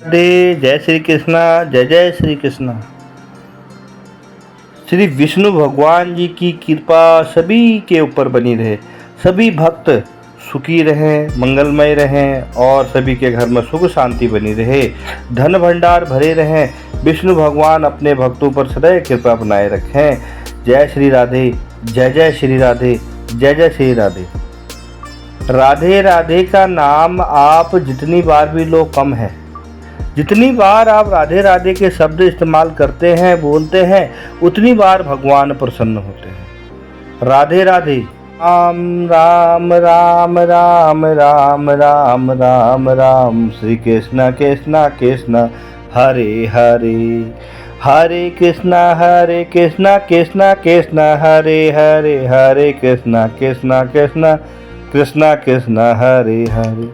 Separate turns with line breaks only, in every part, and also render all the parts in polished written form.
राधे, जय श्री कृष्णा, जय जय श्री कृष्णा। श्री विष्णु भगवान जी की कृपा सभी के ऊपर बनी रहे, सभी भक्त सुखी रहें, मंगलमय रहें और सभी के घर में सुख शांति बनी रहे, धन भंडार भरे रहें। विष्णु भगवान अपने भक्तों पर सदैव कृपा बनाए रखें। जय श्री राधे, जय जय श्री राधे, जय जय श्री राधे। राधे राधे का नाम आप जितनी बार भी लो कम है। जितनी बार आप राधे राधे के शब्द इस्तेमाल करते हैं, बोलते हैं, उतनी बार भगवान प्रसन्न होते हैं। राधे राधे। राम राम राम राम राम राम राम राम, श्री कृष्ण कृष्ण कृष्ण हरे हरे, हरे कृष्ण कृष्ण कृष्ण हरे हरे, हरे कृष्ण कृष्ण कृष्ण कृष्ण कृष्ण हरे हरे,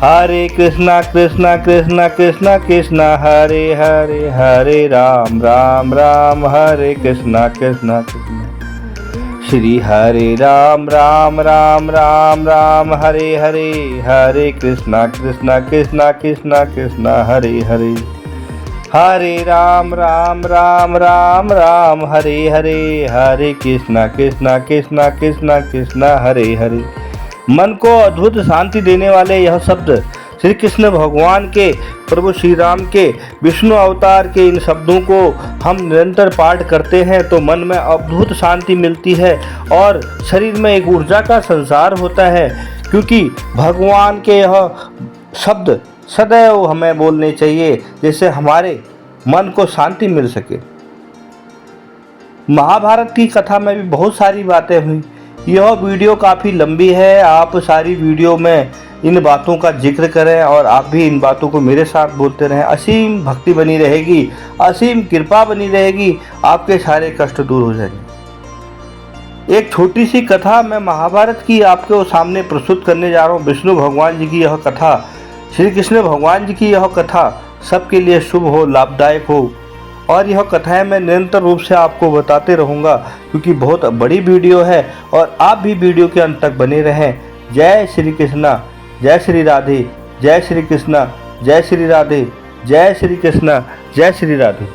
हरे कृष्णा कृष्णा कृष्णा कृष्णा कृष्णा हरे हरे, हरे राम राम राम हरे कृष्णा कृष्णा कृष्णा, श्री हरे राम राम राम राम राम हरे हरे, हरे कृष्णा कृष्णा कृष्णा कृष्णा कृष्णा हरे हरे, हरे राम राम राम राम राम हरे हरे, हरे कृष्णा कृष्णा कृष्णा कृष्णा कृष्णा हरे हरे। मन को अद्भुत शांति देने वाले यह शब्द श्री कृष्ण भगवान के, प्रभु श्री राम के, विष्णु अवतार के इन शब्दों को हम निरंतर पाठ करते हैं तो मन में अद्भुत शांति मिलती है और शरीर में एक ऊर्जा का संसार होता है, क्योंकि भगवान के यह शब्द सदैव हमें बोलने चाहिए जिससे हमारे मन को शांति मिल सके। महाभारत की कथा में भी बहुत सारी बातें हुई। यह वीडियो काफ़ी लंबी है, आप सारी वीडियो में इन बातों का जिक्र करें और आप भी इन बातों को मेरे साथ बोलते रहें। असीम भक्ति बनी रहेगी, असीम कृपा बनी रहेगी, आपके सारे कष्ट दूर हो जाएंगे। एक छोटी सी कथा मैं महाभारत की आपके सामने प्रस्तुत करने जा रहा हूँ। विष्णु भगवान जी की यह कथा, श्री कृष्ण भगवान जी की यह कथा सबके लिए शुभ हो, लाभदायक हो और यह कथाएं मैं निरंतर रूप से आपको बताते रहूँगा क्योंकि बहुत बड़ी वीडियो है और आप भी वीडियो के अंत तक बने रहें। जय श्री कृष्णा, जय श्री राधे, जय श्री कृष्णा, जय श्री राधे, जय श्री कृष्णा, जय श्री राधे।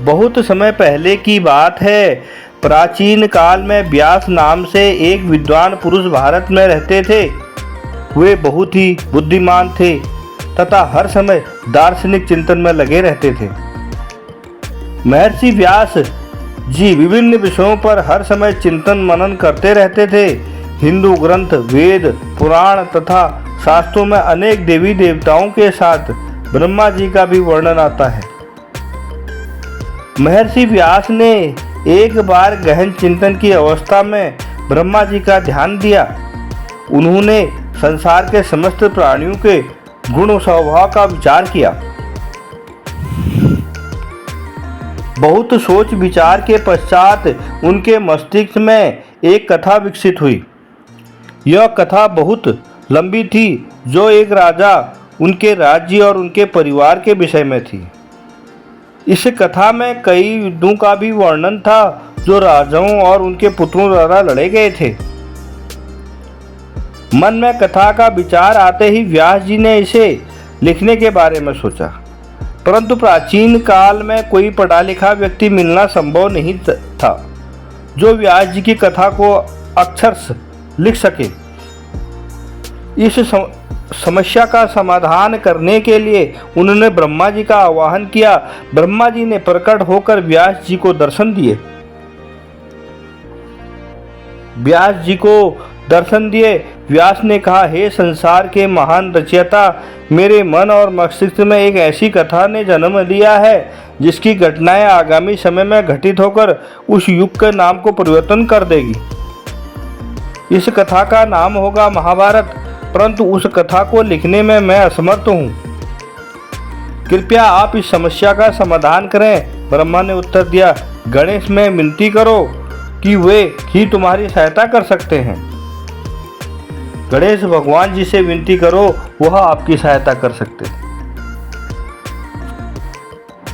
बहुत समय पहले की बात है। प्राचीन काल में व्यास नाम से एक विद्वान पुरुष भारत में रहते थे। वे बहुत ही बुद्धिमान थे तथा हर समय दार्शनिक चिंतन में लगे रहते थे। महर्षि व्यास जी विभिन्न विषयों पर हर समय चिंतन मनन करते रहते थे। हिंदू ग्रंथ, वेद, पुराण तथा शास्त्रों में अनेक देवी देवताओं के साथ ब्रह्मा जी का भी वर्णन आता है। महर्षि व्यास ने एक बार गहन चिंतन की अवस्था में ब्रह्मा जी का ध्यान दिया। उन्होंने संसार के समस्त प्राणियों के गुण और स्वभाव का विचार किया। बहुत सोच विचार के पश्चात उनके मस्तिष्क में एक कथा विकसित हुई। यह कथा बहुत लंबी थी जो एक राजा, उनके राज्य और उनके परिवार के विषय में थी। इस कथा में कई युद्धों का भी वर्णन था जो राजाओं और उनके पुत्रों द्वारा लड़े गए थे। मन में कथा का विचार आते ही व्यास जी ने इसे लिखने के बारे में सोचा, परंतु प्राचीन काल में कोई पढ़ा लिखा व्यक्ति मिलना संभव नहीं था जो व्यास जी की कथा को अक्षरशः लिख सके। इस समस्या का समाधान करने के लिए उन्होंने ब्रह्मा जी का आवाहन किया। ब्रह्मा जी ने प्रकट होकर व्यास जी को दर्शन दिए। व्यास जी को दर्शन दिए। व्यास ने कहा, हे संसार के महान रचयिता, मेरे मन और मस्तिष्क में एक ऐसी कथा ने जन्म लिया है जिसकी घटनाएं आगामी समय में घटित होकर उस युग के नाम को परिवर्तन कर देगी। इस कथा का नाम होगा महाभारत, परंतु उस कथा को लिखने में मैं असमर्थ हूँ। कृपया आप इस समस्या का समाधान करें। ब्रह्मा ने उत्तर दिया, गणेश में विनती करो कि वे ही तुम्हारी सहायता कर सकते हैं। गणेश भगवान जी से विनती करो, वह आपकी सहायता कर सकते हैं।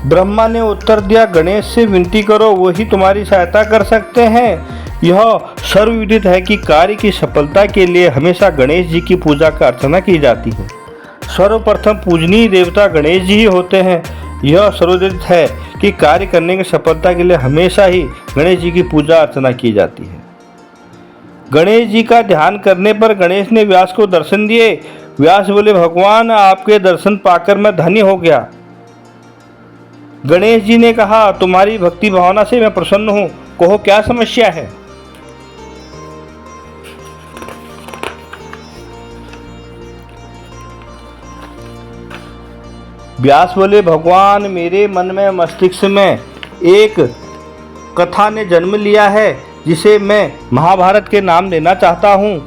ब्रह्मा ने उत्तर दिया, गणेश से विनती करो, वही तुम्हारी सहायता कर सकते हैं। यह सर्वविदित है कि कार्य की सफलता के लिए हमेशा गणेश जी की पूजा का अर्चना की जाती है। सर्वप्रथम पूजनीय देवता गणेश जी ही होते हैं। यह सर्वविदित है कि कार्य करने की सफलता के लिए हमेशा ही गणेश जी की पूजा अर्चना की जाती है। गणेश जी का ध्यान करने पर गणेश ने व्यास को दर्शन दिए। व्यास बोले, भगवान आपके दर्शन पाकर मैं धन्य हो गया। गणेश जी ने कहा, तुम्हारी भक्ति भावना से मैं प्रसन्न हूँ, कहो क्या समस्या है। व्यास बोले, भगवान मेरे मन में मस्तिष्क में एक कथा ने जन्म लिया है जिसे मैं महाभारत के नाम देना चाहता हूँ,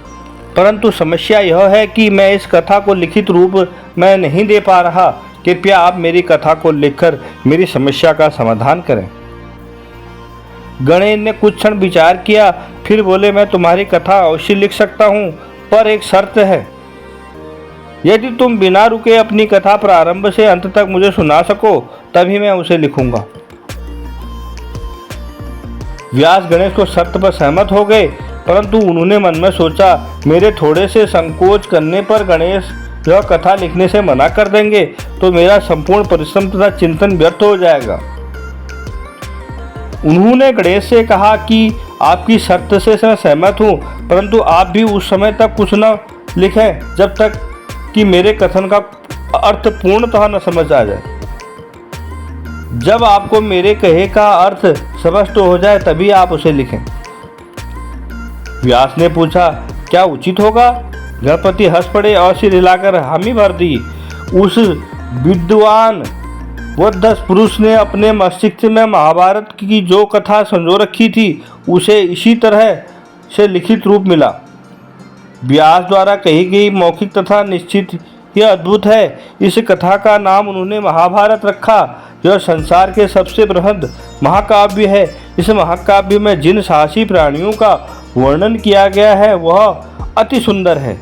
परंतु समस्या यह है कि मैं इस कथा को लिखित रूप में नहीं दे पा रहा। कृपया आप मेरी कथा को लिखकर मेरी समस्या का समाधान करें। गणेश ने कुछ क्षण विचार किया, फिर बोले, मैं तुम्हारी कथा अवश्य लिख सकता हूँ, पर एक शर्त है। यदि तुम बिना रुके अपनी कथा प्रारंभ से अंत तक मुझे सुना सको तभी मैं उसे लिखूंगा। व्यास गणेश को शर्त पर सहमत हो गए, परंतु उन्होंने मन में सोचा, मेरे थोड़े से संकोच करने पर गणेश यह कथा लिखने से मना कर देंगे तो मेरा संपूर्ण परिश्रम तथा चिंतन व्यर्थ हो जाएगा। उन्होंने गणेश से कहा कि आपकी शर्त से मैं सहमत हूँ, परंतु आप भी उस समय तक कुछ न लिखें जब तक कि मेरे कथन का अर्थ पूर्णतः न समझ आ जाए। जब आपको मेरे कहे का अर्थ स्पष्ट हो जाए तभी आप उसे लिखें। व्यास ने पूछा, क्या उचित होगा? गणपति हंस पड़े और सिर हिलाकर हामी भर दी। उस विद्वान वृद्ध पुरुष ने अपने मस्तिष्क में महाभारत की जो कथा संजो रखी थी उसे इसी तरह से लिखित रूप मिला। व्यास द्वारा कही गई मौखिक तथा निश्चित यह अद्भुत है। इस कथा का नाम उन्होंने महाभारत रखा। यह संसार के सबसे बृहद महाकाव्य है। इस महाकाव्य में जिन साहसी प्राणियों का वर्णन किया गया है वह अति सुंदर है।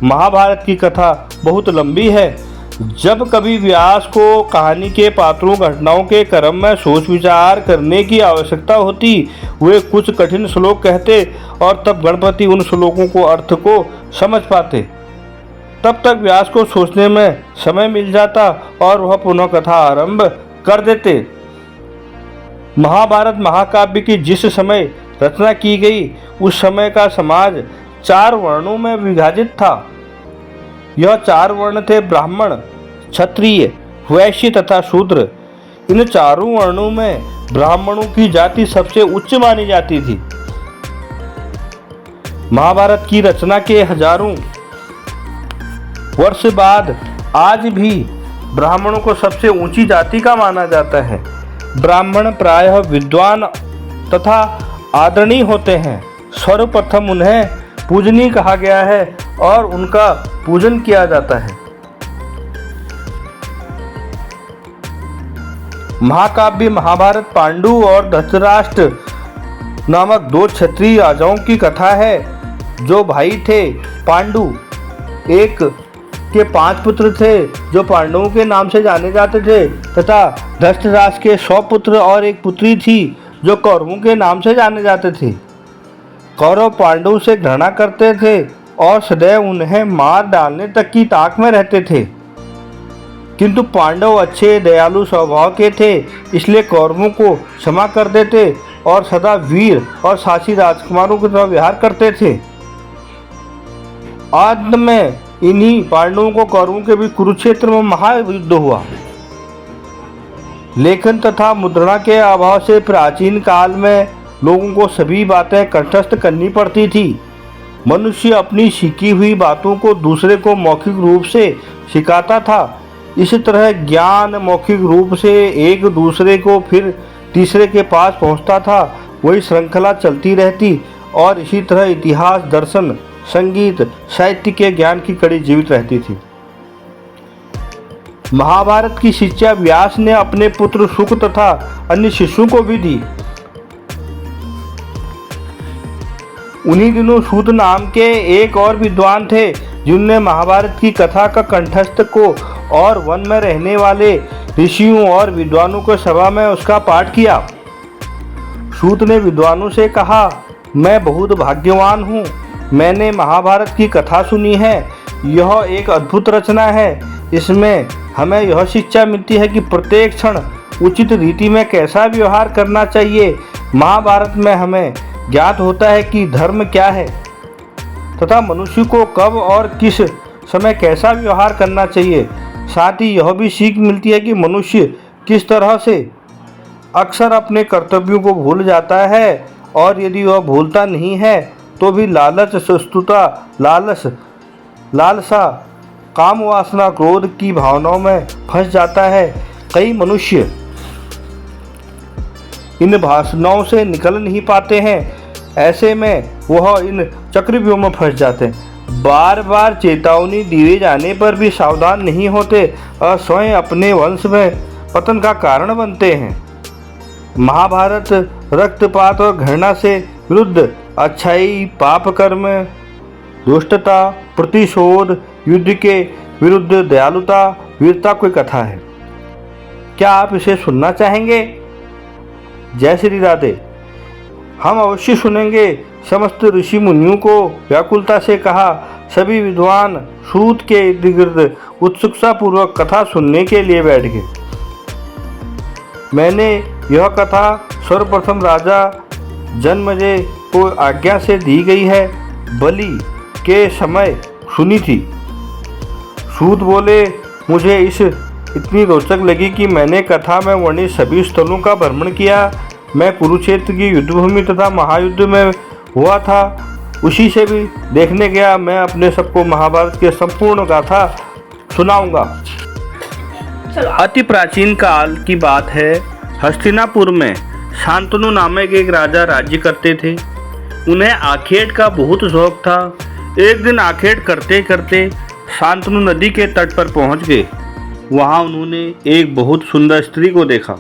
महाभारत की कथा बहुत लंबी है। जब कभी व्यास को कहानी के पात्रों घटनाओं के क्रम में सोच विचार करने की आवश्यकता होती, वे कुछ कठिन श्लोक कहते और तब गणपति उन श्लोकों को अर्थ को समझ पाते। तब तक व्यास को सोचने में समय मिल जाता और वह पुनः कथा आरंभ कर देते। महाभारत महाकाव्य की जिस समय रचना की गई उस समय का समाज 4 वर्णों में विभाजित था। यह 4 वर्ण थे, ब्राह्मण, क्षत्रिय, वैश्य तथा शूद्र। इन चारों वर्णों में ब्राह्मणों की जाति सबसे उच्च मानी जाती थी। महाभारत की रचना के हजारों वर्ष बाद आज भी ब्राह्मणों को सबसे ऊंची जाति का माना जाता है। ब्राह्मण प्रायः विद्वान तथा आदरणीय होते हैं। सर्वप्रथम उन्हें पूजनीय कहा गया है और उनका पूजन किया जाता है। महाकाव्य महाभारत पांडु और धृतराष्ट्र नामक 2 क्षत्रिय राजाओं की कथा है जो भाई थे। पांडु एक के 5 पुत्र थे जो पांडवों के नाम से जाने जाते थे तथा धृतराष्ट्र के 100 पुत्र और एक पुत्री थी जो कौरवों के नाम से जाने जाते थे। कौरव पांडवों से घृणा करते थे और सदैव उन्हें मार डालने तक की ताक में रहते थे, किंतु पांडव अच्छे दयालु स्वभाव के थे, इसलिए कौरवों को क्षमा कर देते और सदा वीर और साहसी राजकुमारों की तरह व्यवहार करते थे। अंत में इन्हीं पांडवों को कौरवों के बीच कुरुक्षेत्र में महायुद्ध हुआ। लेखन तथा मुद्रणा के अभाव से प्राचीन काल में लोगों को सभी बातें कंठस्थ करनी पड़ती थी। मनुष्य अपनी सीखी हुई बातों को दूसरे को मौखिक रूप से सिखाता था। इस तरह ज्ञान मौखिक रूप से एक दूसरे को फिर तीसरे के पास पहुंचता था। वही श्रृंखला चलती रहती और इसी तरह इतिहास, दर्शन, संगीत, साहित्य के ज्ञान की कड़ी जीवित रहती थी। महाभारत की शिक्षा व्यास ने अपने पुत्र शुक तथा अन्य शिष्यों को भी दी। उन्हीं दिनों सूत नाम के एक और विद्वान थे जिनने महाभारत की कथा का कंठस्थ को और वन में रहने वाले ऋषियों और विद्वानों को सभा में उसका पाठ किया। सूत ने विद्वानों से कहा, मैं बहुत भाग्यवान हूँ। मैंने महाभारत की कथा सुनी है। यह एक अद्भुत रचना है। इसमें हमें यह शिक्षा मिलती है कि प्रत्येक क्षण उचित रीति में कैसा व्यवहार करना चाहिए। महाभारत में हमें ज्ञात होता है कि धर्म क्या है तथा मनुष्य को कब और किस समय कैसा व्यवहार करना चाहिए। साथ ही यह भी सीख मिलती है कि मनुष्य किस तरह से अक्सर अपने कर्तव्यों को भूल जाता है और यदि वह भूलता नहीं है तो भी लालच, सुस्तुता, लालसा, काम वासना, क्रोध की भावनाओं में फंस जाता है। कई मनुष्य इन वासनाओं से निकल नहीं पाते हैं। ऐसे में वह इन चक्रव्यूह में फंस जाते हैं। बार बार चेतावनी दिए जाने पर भी सावधान नहीं होते और स्वयं अपने वंश में पतन का कारण बनते हैं। महाभारत रक्तपात और घृणा से विरुद्ध अच्छाई, पाप कर्म, दुष्टता, प्रतिशोध, युद्ध के विरुद्ध दयालुता, वीरता की कथा है। क्या आप इसे सुनना चाहेंगे? जय श्री राधे। हम अवश्य सुनेंगे। समस्त ऋषि मुनियों को व्याकुलता से कहा। सभी विद्वान सूत के इर्द गिर्द उत्सुकता पूर्वक कथा सुनने के लिए बैठ गए। मैंने यह कथा सर्वप्रथम राजा जन्मेजय को आज्ञा से दी गई है बलि के समय सुनी थी। सूत बोले, मुझे इतनी रोचक लगी कि मैंने कथा में वर्णित सभी स्थलों का भ्रमण किया। मैं कुरुक्षेत्र की युद्धभूमि तथा महायुद्ध में हुआ था, उसी से भी देखने गया। मैं अपने सबको महाभारत के संपूर्ण गाथा सुनाऊंगा। अति प्राचीन काल की बात है। हस्तिनापुर में शांतनु नामक एक राजा राज्य करते थे। उन्हें आखेट का बहुत शौक था। एक दिन आखेट करते करते शांतनु नदी के तट पर पहुंच गए। वहां उन्होंने एक बहुत सुंदर स्त्री को देखा।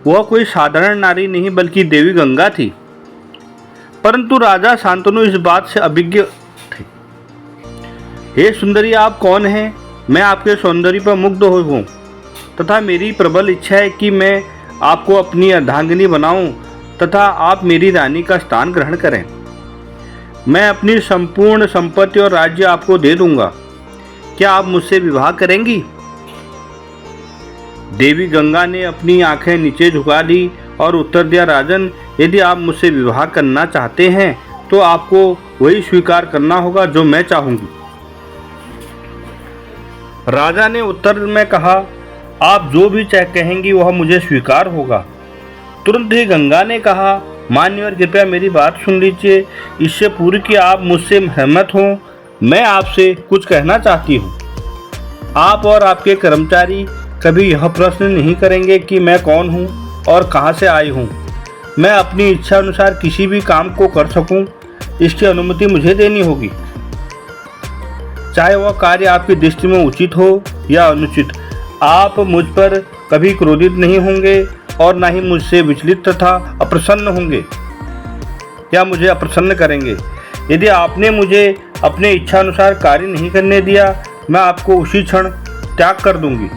वह कोई साधारण नारी नहीं बल्कि देवी गंगा थी। परंतु राजा शांतनु इस बात से अभिज्ञ थे। हे सुंदरी, आप कौन हैं? मैं आपके सौंदर्य पर मुग्ध हूँ तथा मेरी प्रबल इच्छा है कि मैं आपको अपनी अर्धांगिनी बनाऊं तथा आप मेरी रानी का स्थान ग्रहण करें। मैं अपनी संपूर्ण संपत्ति और राज्य आपको दे दूंगा। क्या आप मुझसे विवाह करेंगी? देवी गंगा ने अपनी आंखें नीचे झुका ली और उत्तर दिया, राजन, यदि आप मुझसे विवाह करना चाहते हैं तो आपको वही स्वीकार करना होगा जो मैं चाहूंगी। राजा ने उत्तर में कहा, आप जो भी कहेंगी वह मुझे स्वीकार होगा। तुरंत ही गंगा ने कहा, मान्यवर, कृपया मेरी बात सुन लीजिए। इससे पूर्व कि आप मुझसे सहमत हों, मैं आपसे कुछ कहना चाहती हूँ। आप और आपके कर्मचारी कभी यह प्रश्न नहीं करेंगे कि मैं कौन हूँ और कहाँ से आई हूँ। मैं अपनी इच्छा अनुसार किसी भी काम को कर सकूँ, इसकी अनुमति मुझे देनी होगी। चाहे वह कार्य आपकी दृष्टि में उचित हो या अनुचित। आप मुझ पर कभी क्रोधित नहीं होंगे और न ही मुझसे विचलित तथा अप्रसन्न होंगे या मुझे अप्रसन्न करेंगे। यदि आपने मुझे अपने इच्छा अनुसार कार्य नहीं करने दिया, मैं आपको उसी क्षण त्याग कर दूंगी।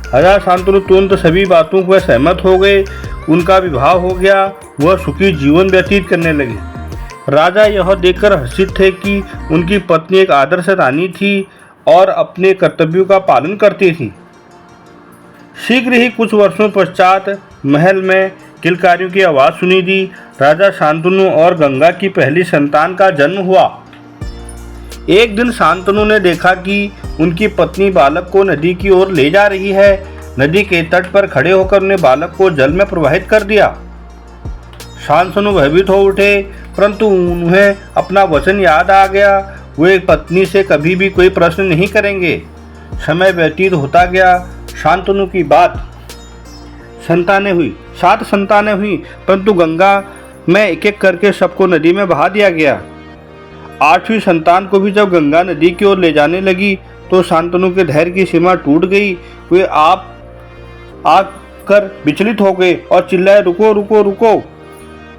राजा शांतनु तुरंत सभी बातों पर सहमत हो गए। उनका विवाह हो गया। वह सुखी जीवन व्यतीत करने लगे। राजा यह देखकर हर्षित थे कि उनकी पत्नी एक आदर्श रानी थी और अपने कर्तव्यों का पालन करती थी। शीघ्र ही कुछ वर्षों पश्चात महल में किलकारियों की आवाज़ सुनी दी। राजा शांतनु और गंगा की पहली संतान का जन्म हुआ। एक दिन शांतनु ने देखा कि उनकी पत्नी बालक को नदी की ओर ले जा रही है। नदी के तट पर खड़े होकर उन्हें बालक को जल में प्रवाहित कर दिया। शांतनु भयभीत हो उठे, परंतु उन्हें अपना वचन याद आ गया। वे पत्नी से कभी भी कोई प्रश्न नहीं करेंगे। समय व्यतीत होता गया। शांतनु की बात 7 संतानें हुई, परंतु गंगा में एक एक करके सबको नदी में बहा दिया गया। 8वीं संतान को भी जब गंगा नदी की ओर ले जाने लगी तो शांतनु के धैर्य की सीमा टूट गई। वे आप आकर विचलित हो गए और चिल्लाए, रुको रुको रुको।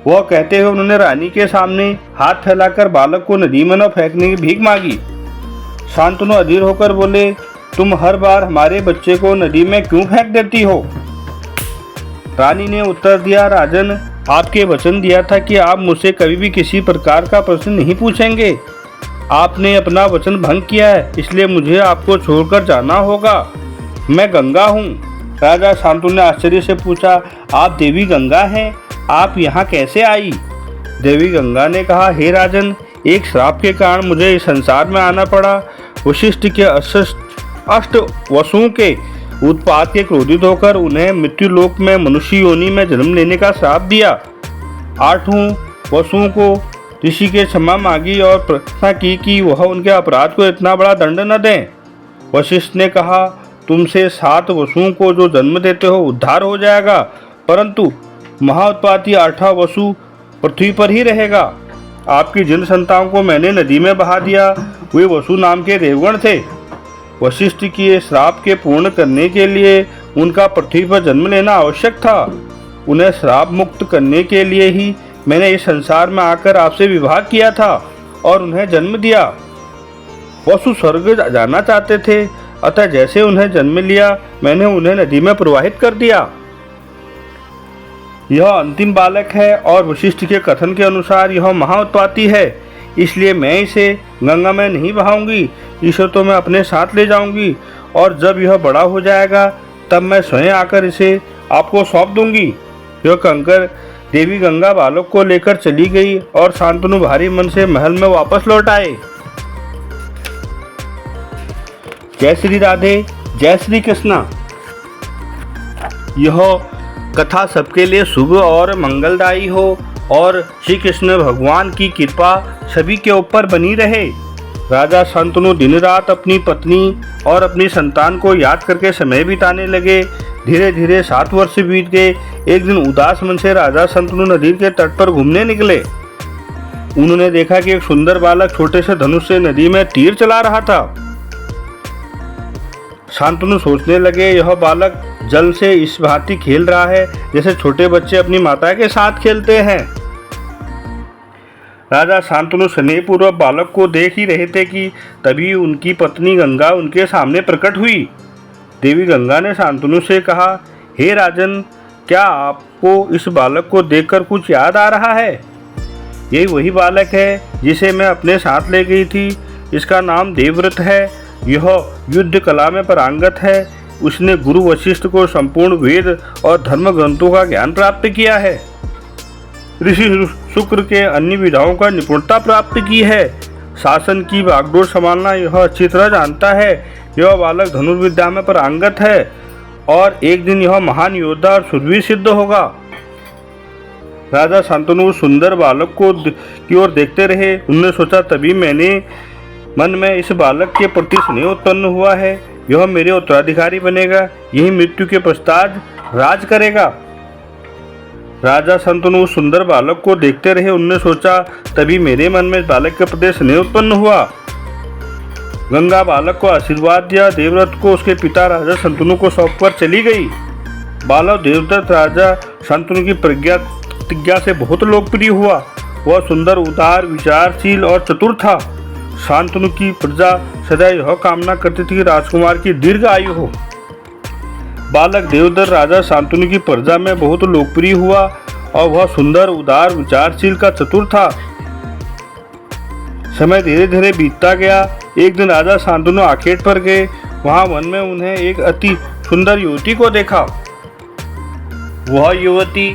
वह कहते हुए उन्होंने रानी के सामने हाथ फैलाकर बालक को नदी में न फेंकने की भीख मांगी। शांतनु अधीर होकर बोले, तुम हर बार हमारे बच्चे को नदी में क्यों फेंक देती हो? रानी ने उत्तर दिया, राजन, आपके वचन दिया था कि आप मुझसे कभी भी किसी प्रकार का प्रश्न नहीं पूछेंगे। आपने अपना वचन भंग किया है, इसलिए मुझे आपको छोड़कर जाना होगा। मैं गंगा हूँ। राजा शांतनु ने आश्चर्य से पूछा, आप देवी गंगा हैं? आप यहाँ कैसे आई? देवी गंगा ने कहा, हे राजन, एक श्राप के कारण मुझे इस संसार में आना पड़ा। वशिष्ठ के अष्ट वसुओं के उत्पात के क्रोधित होकर उन्हें मृत्युलोक में मनुष्य योनि में जन्म लेने का श्राप दिया। 8 वसुओं को ऋषि के क्षमा मांगी और प्रार्थना की कि वह उनके अपराध को इतना बड़ा दंड न दें। वशिष्ठ ने कहा, तुमसे 7 वसुओं को जो जन्म देते हो उद्धार हो जाएगा, परंतु महाउत्पाती 8वां वसु पृथ्वी पर ही रहेगा। आपकी जिन संतानों को मैंने नदी में बहा दिया वे वसु नाम के देवगण थे। वशिष्ठ के श्राप के पूर्ण करने के लिए उनका पृथ्वी पर जन्म लेना आवश्यक था। उन्हें श्राप मुक्त करने के लिए ही मैंने इस संसार में आकर आपसे विवाह किया था और उन्हें जन्म दिया। वसु स्वर्ग जाना चाहते थे, अतः जैसे उन्हें जन्म लिया मैंने उन्हें नदी में प्रवाहित कर दिया। यह अंतिम बालक है और वशिष्ठ के कथन के अनुसार यह महाउत्पाती है, इसलिए मैं इसे गंगा में नहीं बहाऊंगी, इसे तो मैं अपने साथ ले जाऊंगी और जब यह बड़ा हो जाएगा तब मैं स्वयं आकर इसे आपको सौंप दूंगी। यह कहकर देवी गंगा बालक को लेकर चली गई और शांतनु भारी मन से महल में वापस लौट आए। जय श्री राधे, जय श्री कृष्णा। यह कथा सबके लिए शुभ और मंगलदायी हो और श्री कृष्ण भगवान की कृपा सभी के ऊपर बनी रहे। राजा शांतनु दिन रात अपनी पत्नी और अपनी संतान को याद करके समय बिताने लगे। धीरे धीरे 7 वर्ष बीत गए। एक दिन उदास मन से राजा शांतनु नदी के तट पर घूमने निकले। उन्होंने देखा कि एक सुंदर बालक छोटे से धनुष से नदी में तीर चला रहा था। शांतनु सोचने लगे, यह बालक जल से इस भांति खेल रहा है जैसे छोटे बच्चे अपनी माता के साथ खेलते हैं। राजा शांतनु स्नेहपूर्वक बालक को देख ही रहे थे कि तभी उनकी पत्नी गंगा उनके सामने प्रकट हुई। देवी गंगा ने शांतनु से कहा, हे राजन, क्या आपको इस बालक को देखकर कुछ याद आ रहा है? यही वही बालक है जिसे मैं अपने साथ ले गई थी। इसका नाम देवव्रत है। यह युद्ध कला में पारंगत है। उसने गुरु वशिष्ठ को संपूर्ण वेद और धर्म ग्रंथों का ज्ञान प्राप्त किया है। ऋषि शुक्र के अन्य विधाओं का निपुणता प्राप्त की है। शासन की बागडोर संभालना यह अच्छी तरह जानता है। यह बालक धनुर्विद्या में पारंगत है और एक दिन यह महान योद्धा और शूरवीर सिद्ध होगा। राजा शांतनु सुंदर बालक की ओर देखते रहे। उन्होंने सोचा, तभी मैंने मन में इस बालक के प्रति स्नेह उत्पन्न हुआ है। यह मेरे उत्तराधिकारी बनेगा, यही मृत्यु के पश्चात राज करेगा। राजा शांतनु सुंदर बालक को देखते रहे। उन्होंने सोचा, तभी मेरे मन में इस बालक के प्रति स्नेह उत्पन्न हुआ। गंगा बालक को आशीर्वाद दिया। देवव्रत को उसके पिता राजा शांतनु को सौंपकर चली गई। बालक देवव्रत राजा शांतनु की प्रतिज्ञा से बहुत लोकप्रिय हुआ। वह सुंदर, उदार, विचारशील और चतुर था। शांतनु की प्रजा सदा यह कामना करती थी कि राजकुमार की दीर्घ आयु हो। बालक देवव्रत राजा शांतनु की प्रजा में बहुत लोकप्रिय हुआ और वह सुंदर, उदार, विचारशील का चतुर था। समय धीरे धीरे बीतता गया। एक दिन राजा शांतनु आखेट पर गए। वहां वन में उन्हें एक अति सुंदर युवती को देखा। वह युवती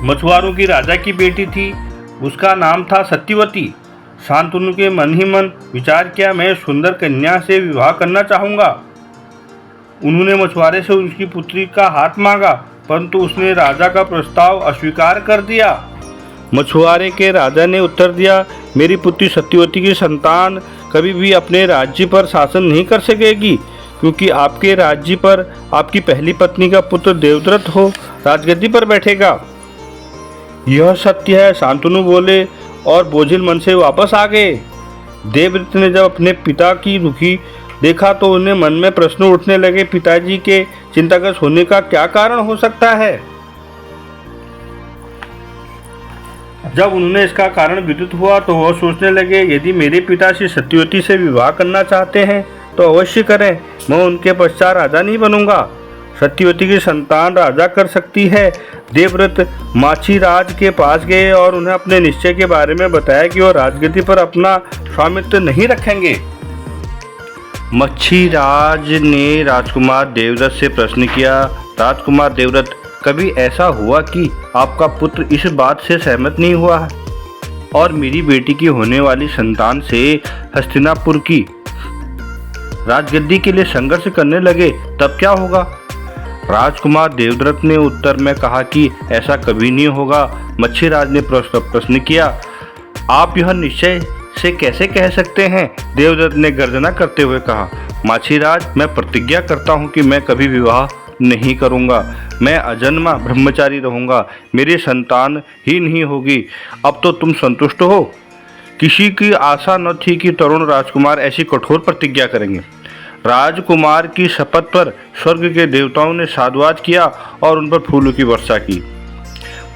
मछुआरों की राजा की बेटी थी। उसका नाम था सत्यवती। शांतनु के मन ही मन विचार किया, मैं सुंदर कन्या से विवाह करना चाहूँगा। उन्होंने मछुआरे से उसकी पुत्री का हाथ मांगा, परंतु उसने राजा का प्रस्ताव अस्वीकार कर दिया। मछुआरे के राजा ने उत्तर दिया, मेरी पुत्री सत्यवती की संतान कभी भी अपने राज्य पर शासन नहीं कर सकेगी, क्योंकि आपके राज्य पर आपकी पहली पत्नी का पुत्र देवव्रत हो राजगद्दी पर बैठेगा। यह सत्य है, शांतनु बोले और बोझिल मन से वापस आ गए। देवव्रत ने जब अपने पिता की दुखी देखा तो उन्हें मन में प्रश्न उठने लगे, पिताजी के चिंताग्रस्त होने का क्या कारण हो सकता है। जब उन्होंने इसका कारण विदित हुआ तो वह सोचने लगे, यदि मेरे पिता श्री सत्यवती से विवाह करना चाहते हैं तो अवश्य करें, मैं उनके पश्चात राजा नहीं बनूंगा। सत्यवती की संतान राजा कर सकती है। देवव्रत माछीराज के पास गए और उन्हें अपने निश्चय के बारे में बताया कि वो राजगद्दी पर अपना स्वामित्व नहीं रखेंगे। मच्छीराज ने राजकुमार देवव्रत से प्रश्न किया, राजकुमार देवव्रत, कभी ऐसा हुआ कि आपका पुत्र इस बात से सहमत नहीं हुआ है और मेरी बेटी की होने वाली संतान से हस्तिनापुर की राजगद्दी के लिए संघर्ष करने लगे, तब क्या होगा? राजकुमार देवव्रत ने उत्तर में कहा कि ऐसा कभी नहीं होगा। मच्छीराज ने प्रश्न किया, आप यह निश्चय से कैसे कह सकते हैं? देवव्रत ने गर्जना करते हुए कहा, माछीराज, मैं प्रतिज्ञा करता हूँ कि मैं कभी विवाह नहीं करूँगा। मैं अजन्मा ब्रह्मचारी रहूँगा। मेरी संतान ही नहीं होगी। अब तो तुम संतुष्ट हो? किसी की आशा न थी कि तरुण राजकुमार ऐसी कठोर प्रतिज्ञा करेंगे। राजकुमार की शपथ पर स्वर्ग के देवताओं ने साधुवाद किया और उन पर फूलों की वर्षा की।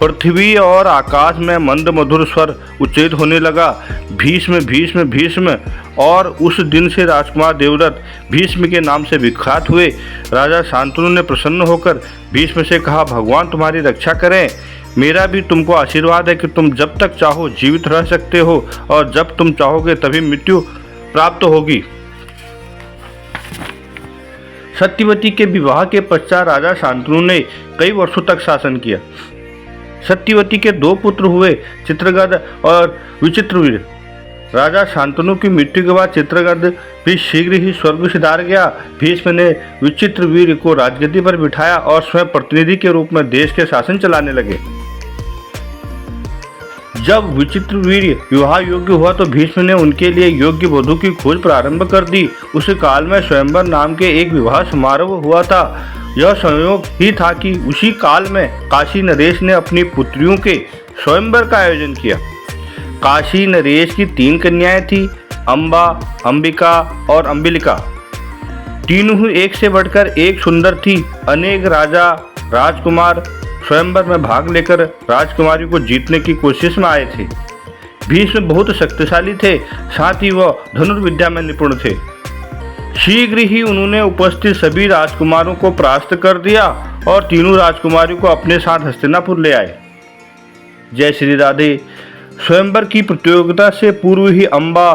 पृथ्वी और आकाश में मंद मधुर स्वर उच्चारित होने लगा, भीष्म भीष्म भीष्म। और उस दिन से राजकुमार देवव्रत भीष्म के नाम से विख्यात हुए। राजा शांतनु ने प्रसन्न होकर भीष्म से कहा, भगवान तुम्हारी रक्षा करें। मेरा भी तुमको आशीर्वाद है कि तुम जब तक चाहो जीवित रह सकते हो और जब तुम चाहोगे तभी मृत्यु प्राप्त होगी। सत्यवती के विवाह के पश्चात राजा शांतनु ने कई वर्षों तक शासन किया। सत्यवती के 2 पुत्र हुए, चित्रगद और विचित्रवीर। राजा शांतनु की मृत्यु के बाद चित्रगद भी शीघ्र ही स्वर्ग सिधार गया। भीष्म ने विचित्रवीर को राजगद्दी पर बिठाया और स्वयं प्रतिनिधि के रूप में देश के शासन चलाने लगे। जब विचित्रवीर विवाह योग्य हुआ तो भीष्म ने उनके लिए योग्य वधू की खोज प्रारंभ कर दी। उस काल में स्वयंवर नाम के एक विवाह समारोह हुआ था। यह संयोग ही था कि उसी काल में काशी नरेश ने अपनी पुत्रियों के स्वयंवर का आयोजन किया। काशी नरेश की 3 कन्याएं थी, अम्बा, अंबिका और अंबिलिका। तीनों ही एक से बढ़कर एक सुंदर थी। अनेक राजा राजकुमार स्वयंवर में भाग लेकर राजकुमारी को जीतने की कोशिश में आए थे। भीष्म बहुत शक्तिशाली थे, साथ ही वह धनुर्विद्या में निपुण थे। शीघ्र ही उन्होंने उपस्थित सभी राजकुमारों को परास्त कर दिया और तीनों राजकुमारियों को अपने साथ हस्तिनापुर ले आए। जय श्री राधे। स्वयंवर की प्रतियोगिता से पूर्व ही अम्बा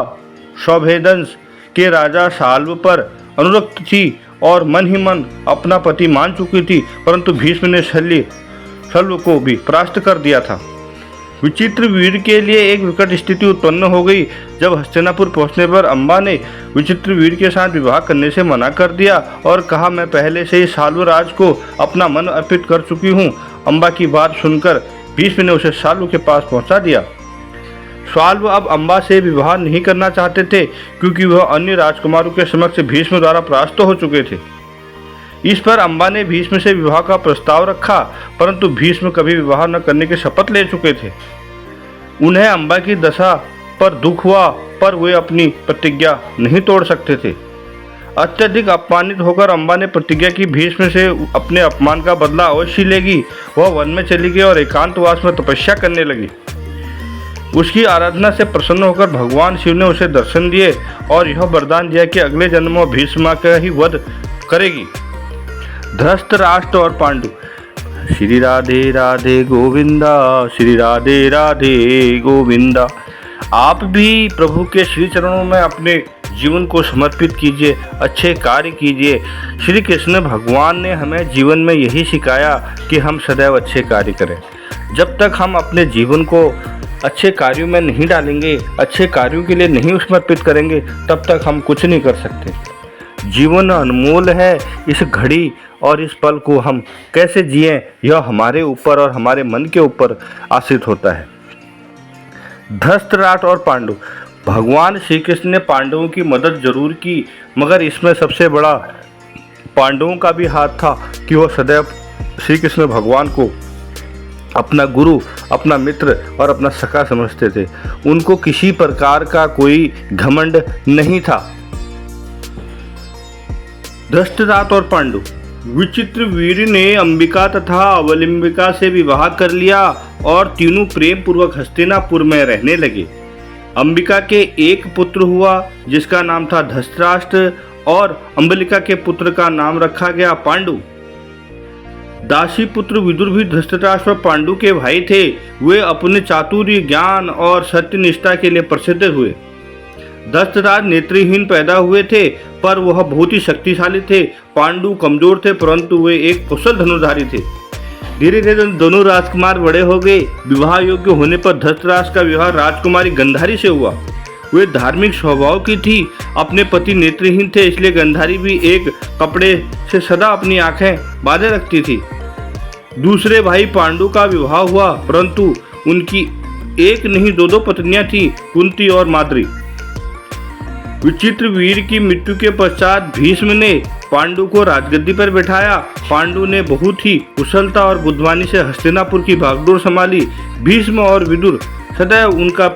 सौभेदंश के राजा साल्व पर अनुरक्त थी और मन ही मन अपना पति मान चुकी थी, परंतु भीष्म ने शल्व को भी परास्त कर दिया था। विचित्रवीर के लिए एक विकट स्थिति उत्पन्न हो गई। जब हस्तिनापुर पहुंचने पर अम्बा ने विचित्रवीर के साथ विवाह करने से मना कर दिया और कहा, मैं पहले से ही साल्वराज को अपना मन अर्पित कर चुकी हूँ। अम्बा की बात सुनकर भीष्म ने उसे साल्व के पास पहुंचा दिया। साल्व अब अम्बा से विवाह नहीं करना चाहते थे क्योंकि वह अन्य राजकुमारों के समक्ष भीष्म द्वारा परास्त हो चुके थे। इस पर अम्बा ने भीष्म से विवाह का प्रस्ताव रखा, परंतु भीष्म कभी विवाह न करने की शपथ ले चुके थे। उन्हें अम्बा की दशा पर दुख हुआ, पर वे अपनी प्रतिज्ञा नहीं तोड़ सकते थे। अत्यधिक अपमानित होकर अम्बा ने प्रतिज्ञा की भीष्म से अपने अपमान का बदला अवश्य लेगी। वह वन में चली गई और एकांतवास में तपस्या करने लगी। उसकी आराधना से प्रसन्न होकर भगवान शिव ने उसे दर्शन दिए और यह वरदान दिया कि अगले जन्म में भीष्म का ही वध करेगी। धृतराष्ट्र और पांडु। श्री राधे राधे गोविंदा, श्री राधे राधे गोविंदा। आप भी प्रभु के श्री चरणों में अपने जीवन को समर्पित कीजिए, अच्छे कार्य कीजिए। श्री कृष्ण भगवान ने हमें जीवन में यही सिखाया कि हम सदैव अच्छे कार्य करें। जब तक हम अपने जीवन को अच्छे कार्यों में नहीं डालेंगे, अच्छे कार्यों के लिए नहीं समर्पित करेंगे, तब तक हम कुछ नहीं कर सकते। जीवन अनमोल है। इस घड़ी और इस पल को हम कैसे जिएं, यह हमारे ऊपर और हमारे मन के ऊपर आश्रित होता है। धृतराष्ट्र और पांडु। भगवान श्री कृष्ण ने पांडवों की मदद जरूर की, मगर इसमें सबसे बड़ा पांडवों का भी हाथ था कि वह सदैव श्री कृष्ण भगवान को अपना गुरु, अपना मित्र और अपना सखा समझते थे। उनको किसी प्रकार का कोई घमंड नहीं था। धृतराष्ट्र और पांडु। विचित्रवीर ने अंबिका तथा अवलिंबिका से विवाह कर लिया और तीनों प्रेम पूर्वक हस्तिनापुर में रहने लगे। अंबिका के एक पुत्र हुआ जिसका नाम था धृतराष्ट्र और अंबिका के पुत्र का नाम रखा गया पांडु। दासी पुत्र विदुर भी धृतराष्ट्र और पांडु के भाई थे। वे अपने चातुर्य, ज्ञान और सत्यनिष्ठा के लिए प्रसिद्ध हुए। धृतराष्ट्र नेत्रहीन पैदा हुए थे, पर वह बहुत ही शक्तिशाली थे। पांडु कमजोर थे, परंतु वे एक कुशल धनुर्धारी थे। धीरे धीरे दोनों राजकुमार बड़े हो गए। विवाह योग्य होने पर धृतराष्ट्र का विवाह राजकुमारी गंधारी से हुआ। वे धार्मिक स्वभाव की थी। अपने पति नेत्रहीन थे, इसलिए गंधारी भी एक कपड़े से सदा अपनी आंखें बांधे रखती थी। दूसरे भाई पांडु का विवाह हुआ, परंतु उनकी एक नहीं दो पत्नियां थीं, कुंती और माद्री। विचित्र वीर की मृत्यु के पश्चात भीष्म ने पांडु को राजगद्दी पर बैठाया। पांडु ने बहुत ही कुशलता और बुद्धिमानी से हस्तिनापुर की भागदौड़ संभाली। भीष्म और विदुर सदैव उनका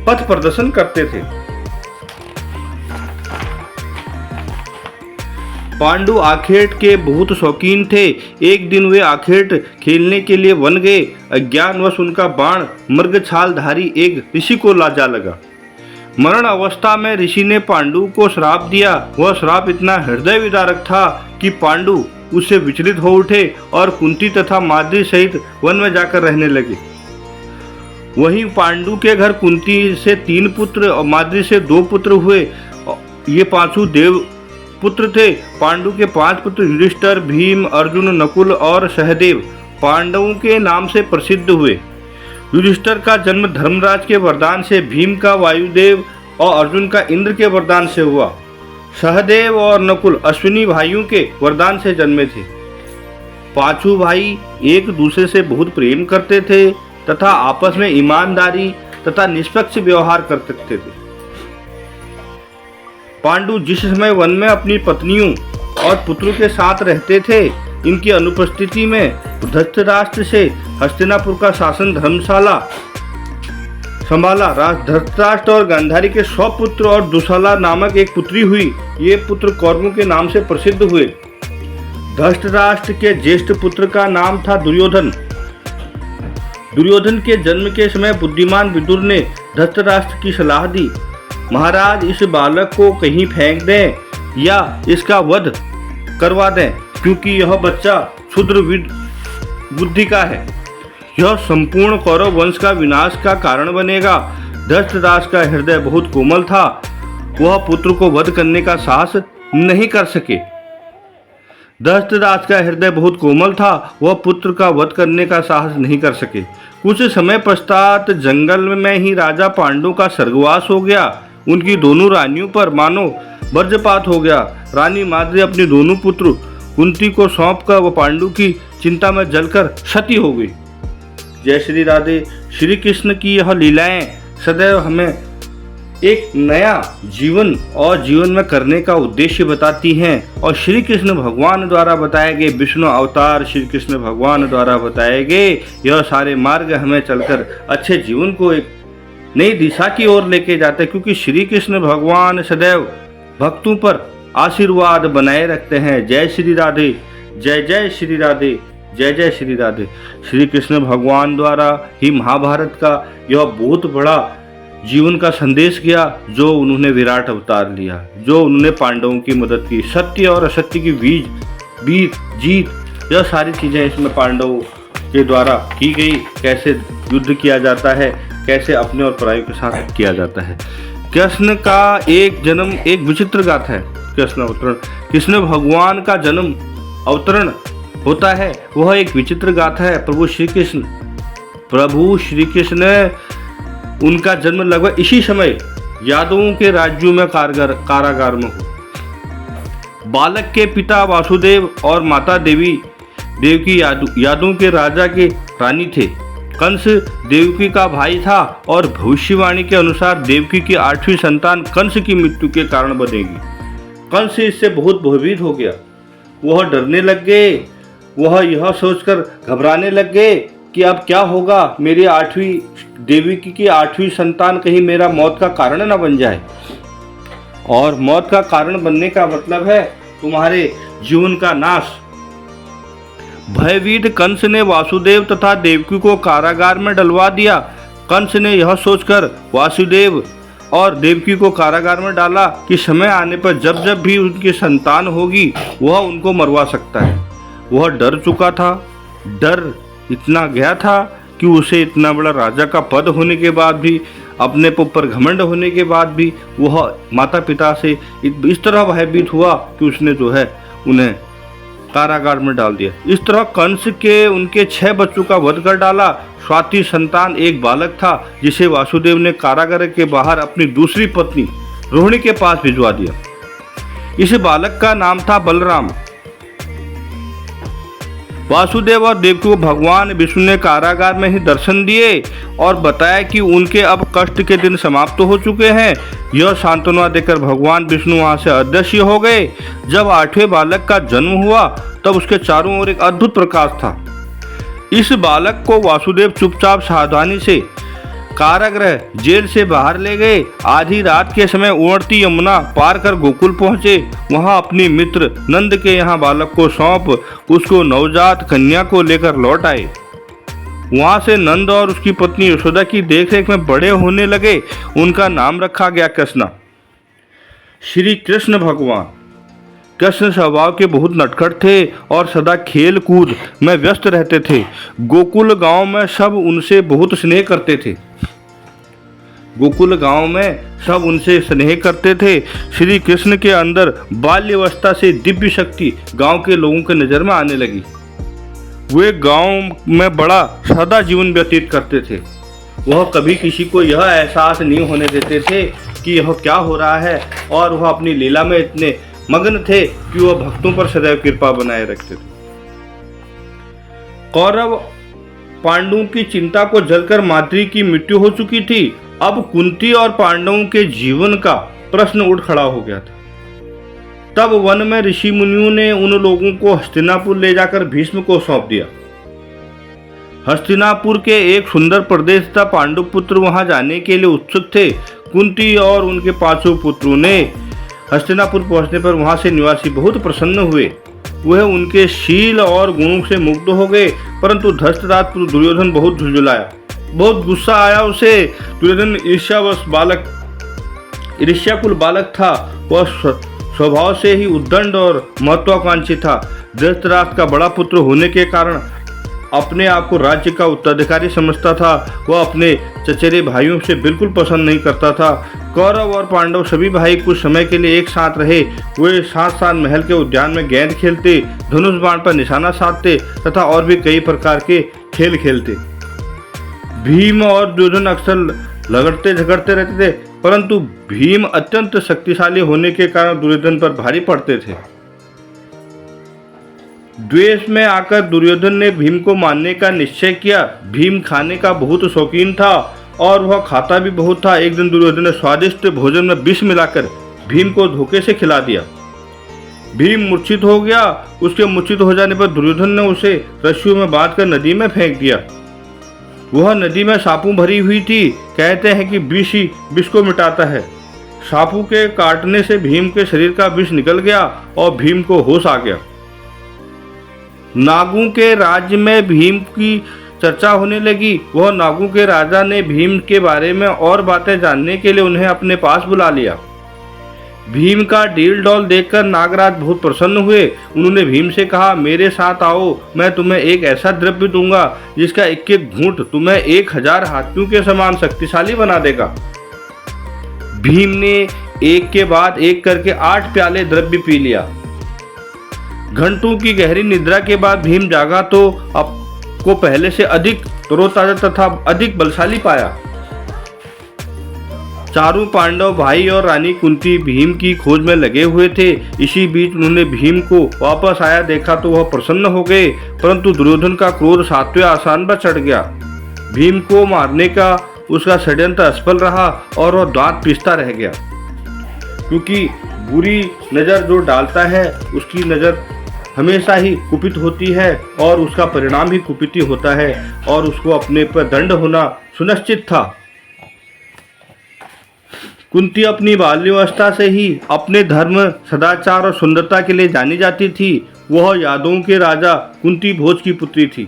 पथ प्रदर्शन करते थे। पांडु आखेट के बहुत शौकीन थे। एक दिन वे आखेट खेलने के लिए वन गए। अज्ञानवश उनका बाण मृगछालधारी एक ऋषि को जा लगा। मरण अवस्था में ऋषि ने पांडु को श्राप दिया। वह श्राप इतना हृदय विदारक था कि पांडु उससे विचलित हो उठे और कुंती तथा माद्री सहित वन में जाकर रहने लगे। वहीं पांडु के घर कुंती से 3 पुत्र और माद्री से 2 पुत्र हुए। ये 5 देव पुत्र थे। पांडु के 5 पुत्र युधिष्ठिर, भीम, अर्जुन, नकुल और सहदेव पांडवों के नाम से प्रसिद्ध हुए। युधिष्ठिर का जन्म धर्मराज के वरदान से, भीम का वायुदेव और अर्जुन का इंद्र के वरदान से हुआ। सहदेव और नकुल अश्विनी भाइयों के वरदान से जन्मे थे। 5 भाई एक दूसरे से बहुत प्रेम करते थे तथा आपस में ईमानदारी तथा निष्पक्ष व्यवहार करते थे। पांडु जिस समय वन में अपनी पत्नियों और पुत्रों के साथ रहते थे, इनकी अनुपस्थिति में धृतराष्ट्र से हस्तिनापुर का शासन धर्मशाला संभाला। धृतराष्ट्र और गांधारी के 100 पुत्र और दुशाला नामक एक पुत्री हुई। ये पुत्र कौरवों के नाम से प्रसिद्ध हुए। धृतराष्ट्र के ज्येष्ठ पुत्र का नाम था दुर्योधन। दुर्योधन के जन्म के समय बुद्धिमान विदुर ने धृतराष्ट्र की सलाह दी, महाराज इस बालक को कहीं फेंक दें या इसका वध करवा दें, क्योंकि यह बच्चा क्षुद्र बुद्धि का है। यह संपूर्ण कौरव वंश का विनाश का कारण बनेगा। धृतराष्ट्र का हृदय बहुत कोमल था। वह पुत्र को वध करने का साहस नहीं कर सके। धृतराष्ट्र का हृदय बहुत कोमल था। वह पुत्र का वध करने का साहस नहीं कर सके। कुछ समय पश्चात जंगल में ही राजा पांडु का स्वर्गवास हो गया। उनकी दोनों रानियों पर मानो वज्रपात हो गया। रानी माद्री अपने दोनों पुत्र कुंती को सौंपकर वह पांडु की चिंता में जलकर सती हो गई। जय श्री राधे। श्री कृष्ण की यह लीलाएं सदैव हमें एक नया जीवन और जीवन में करने का उद्देश्य बताती हैं। और श्री कृष्ण भगवान द्वारा बताए गए विष्णु अवतार, श्री कृष्ण भगवान द्वारा बताए गए यह सारे मार्ग हमें चलकर अच्छे जीवन को एक नई दिशा की ओर लेके जाते हैं, क्योंकि श्री कृष्ण भगवान सदैव भक्तों पर आशीर्वाद बनाए रखते हैं। जय श्री राधे। जय जय श्री राधे। जय जय श्री राधे। श्री कृष्ण भगवान द्वारा ही महाभारत का यह बहुत बड़ा जीवन का संदेश किया, जो उन्होंने विराट अवतार लिया, जो उन्होंने पांडवों की मदद की, सत्य और असत्य की जीत, यह सारी चीज़ें इसमें पांडवों के द्वारा की गई। कैसे युद्ध किया जाता है, कैसे अपने और परायों के साथ किया जाता है। कृष्ण का एक जन्म एक विचित्र गाथा है। कृष्ण अवतरण, कृष्ण भगवान का जन्म अवतरण होता है, वह एक विचित्र गाथा है। प्रभु श्री कृष्ण उनका जन्म लगभग इसी समय यादवों के राज्यों में कारागार में हुआ। बालक के पिता वासुदेव और माता देवकी यादवों के राजा के रानी थे। कंस देवकी का भाई था और भविष्यवाणी के अनुसार देवकी की 8वीं संतान कंस की मृत्यु के कारण बनेगी। कंस इससे बहुत भयभीत हो गया। वह डरने लग गए। वह यह सोचकर घबराने लग गए कि अब क्या होगा, मेरी देवकी की 8वीं संतान कहीं मेरा मौत का कारण न बन जाए। और मौत का कारण बनने का मतलब है तुम्हारे जीवन का नाश। भयभीत कंस ने वासुदेव तथा देवकी को कारागार में डलवा दिया। कंस ने यह सोचकर वासुदेव और देवकी को कारागार में डाला कि समय आने पर जब भी उनकी संतान होगी वह उनको मरवा सकता है। वह डर चुका था। डर इतना गया था कि उसे इतना बड़ा राजा का पद होने के बाद भी, अपने ऊपर घमंड होने के बाद भी, वह माता पिता से इस तरह भयभीत हुआ कि उसने जो है उन्हें कारागार में डाल दिया। इस तरह कंस के उनके 6 बच्चों का वध कर डाला। स्वाति संतान एक बालक था जिसे वासुदेव ने कारागार के बाहर अपनी दूसरी पत्नी रोहिणी के पास भिजवा दिया। इस बालक का नाम था बलराम। वासुदेव और देवकी को भगवान विष्णु ने कारागार में ही दर्शन दिए और बताया कि उनके अब कष्ट के दिन समाप्त हो चुके हैं। यह सांत्वना देकर भगवान विष्णु वहां से अदृश्य हो गए। जब 8वें बालक का जन्म हुआ तब उसके चारों ओर एक अद्भुत प्रकाश था। इस बालक को वासुदेव चुपचाप सावधानी से कारागृह जेल से बाहर ले गए। आधी रात के समय उमड़ती यमुना पार कर गोकुल पहुंचे। वहां अपनी मित्र नंद के यहाँ बालक को सौंप उसको नवजात कन्या को लेकर लौट आए। वहां से नंद और उसकी पत्नी यशोदा की देखरेख में बड़े होने लगे। उनका नाम रखा गया कृष्णा। श्री कृष्ण भगवान कृष्ण स्वभाव के बहुत नटखट थे और सदा खेल कूद में व्यस्त रहते थे। गोकुल गांव में सब उनसे बहुत स्नेह करते थे। गोकुल गांव में सब उनसे स्नेह करते थे। श्री कृष्ण के अंदर बाल्यावस्था से दिव्य शक्ति गांव के लोगों के नज़र में आने लगी। वे गांव में बड़ा सादा जीवन व्यतीत करते थे। वह कभी किसी को यह एहसास नहीं होने देते थे कि यह क्या हो रहा है, और वह अपनी लीला में इतने मग्न थे कि वह भक्तों पर सदैव कृपा बनाए रखते थे। कौरव पांडवों की चिंता को जलकर माद्री की मृत्यु हो चुकी थी। अब कुंती और पांडवों के जीवन का प्रश्न उठ खड़ा हो गया था। तब वन में ऋषि मुनियों ने उन लोगों को हस्तिनापुर ले जाकर भीष्म को सौंप दिया। हस्तिनापुर के एक सुंदर प्रदेश था। पांडु पुत्र वहां जाने के लिए उत्सुक थे। कुंती और उनके 5 पुत्रों ने हस्तिनापुर पहुंचने पर वहां से निवासी बहुत प्रसन्न हुए। वह उनके शील और गुणों से मुग्ध हो गए। परंतु धृतराष्ट्र दुर्योधन बहुत झुंझुलाया, बहुत गुस्सा आया उसे। दुर्योधन ईर्ष्याकुल बालक था। वह स्वभाव से ही उद्दंड और महत्वाकांक्षी था। धृतराष्ट्र का बड़ा पुत्र होने के कारण अपने आप को राज्य का उत्तराधिकारी समझता था। वह अपने चचेरे भाइयों से बिल्कुल पसंद नहीं करता था। कौरव और पांडव सभी भाई कुछ समय के लिए एक साथ रहे। वे साथ साथ महल के उद्यान में गेंद खेलते, धनुष बाण पर निशाना साधते तथा और भी कई प्रकार के खेल खेलते। भीम और दुर्योधन अक्सर लगड़ते झगड़ते रहते थे, परंतु भीम अत्यंत शक्तिशाली होने के कारण दुर्योधन पर भारी पड़ते थे। द्वेष में आकर दुर्योधन ने भीम को मारने का निश्चय किया। भीम खाने का बहुत शौकीन था और वह खाता भी बहुत था। एक दिन दुर्योधन ने स्वादिष्ट भोजन में विष मिलाकर भीम को धोखे से खिला दिया। भीम मूर्छित हो गया। उसके मूर्छित हो जाने पर दुर्योधन ने उसे रस्सियों में बांधकर नदी में फेंक दिया। वह नदी में सापों भरी हुई थी। कहते हैं कि विष ही विष को मिटाता है। सापों के काटने से भीम के शरीर का विष निकल गया और भीम को होश आ गया। नागों के राज्य में भीम की चर्चा होने लगी। वह नागों के राजा ने भीम के बारे में और बातें जानने के लिए उन्हें अपने पास बुला लिया। भीम का डील डॉल देखकर नागराज बहुत प्रसन्न हुए। उन्होंने भीम से कहा, मेरे साथ आओ, मैं तुम्हें एक ऐसा द्रव्य दूंगा जिसका एक एक घूंट तुम्हें 1000 हाथियों के समान शक्तिशाली बना देगा। भीम ने एक के बाद एक करके 8 प्याले द्रव्य पी लिया। घंटों की गहरी निद्रा के बाद भीम जागा तो को पहले से अधिक तरोताजा तथा अधिक बलशाली पाया। चारों पांडव भाई और रानी कुंती भीम की खोज में लगे हुए थे। इसी बीच उन्होंने भीम को वापस आया देखा तो वह प्रसन्न हो गए, परंतु दुर्योधन का क्रोध 7वें आसान पर चढ़ गया। भीम को मारने का उसका षड्यंत्र असफल रहा और वह दांत पीसता रह गया, क्योंकि बुरी नज़र जो डालता है उसकी नज़र हमेशा ही कुपित होती है और उसका परिणाम ही कुपित ही होता है और उसको अपने पर दंड होना सुनिश्चित था। कुंती अपनी बाल्यावस्था से ही अपने धर्म, सदाचार और सुंदरता के लिए जानी जाती थी। वह यादवों के राजा कुंती भोज की पुत्री थी।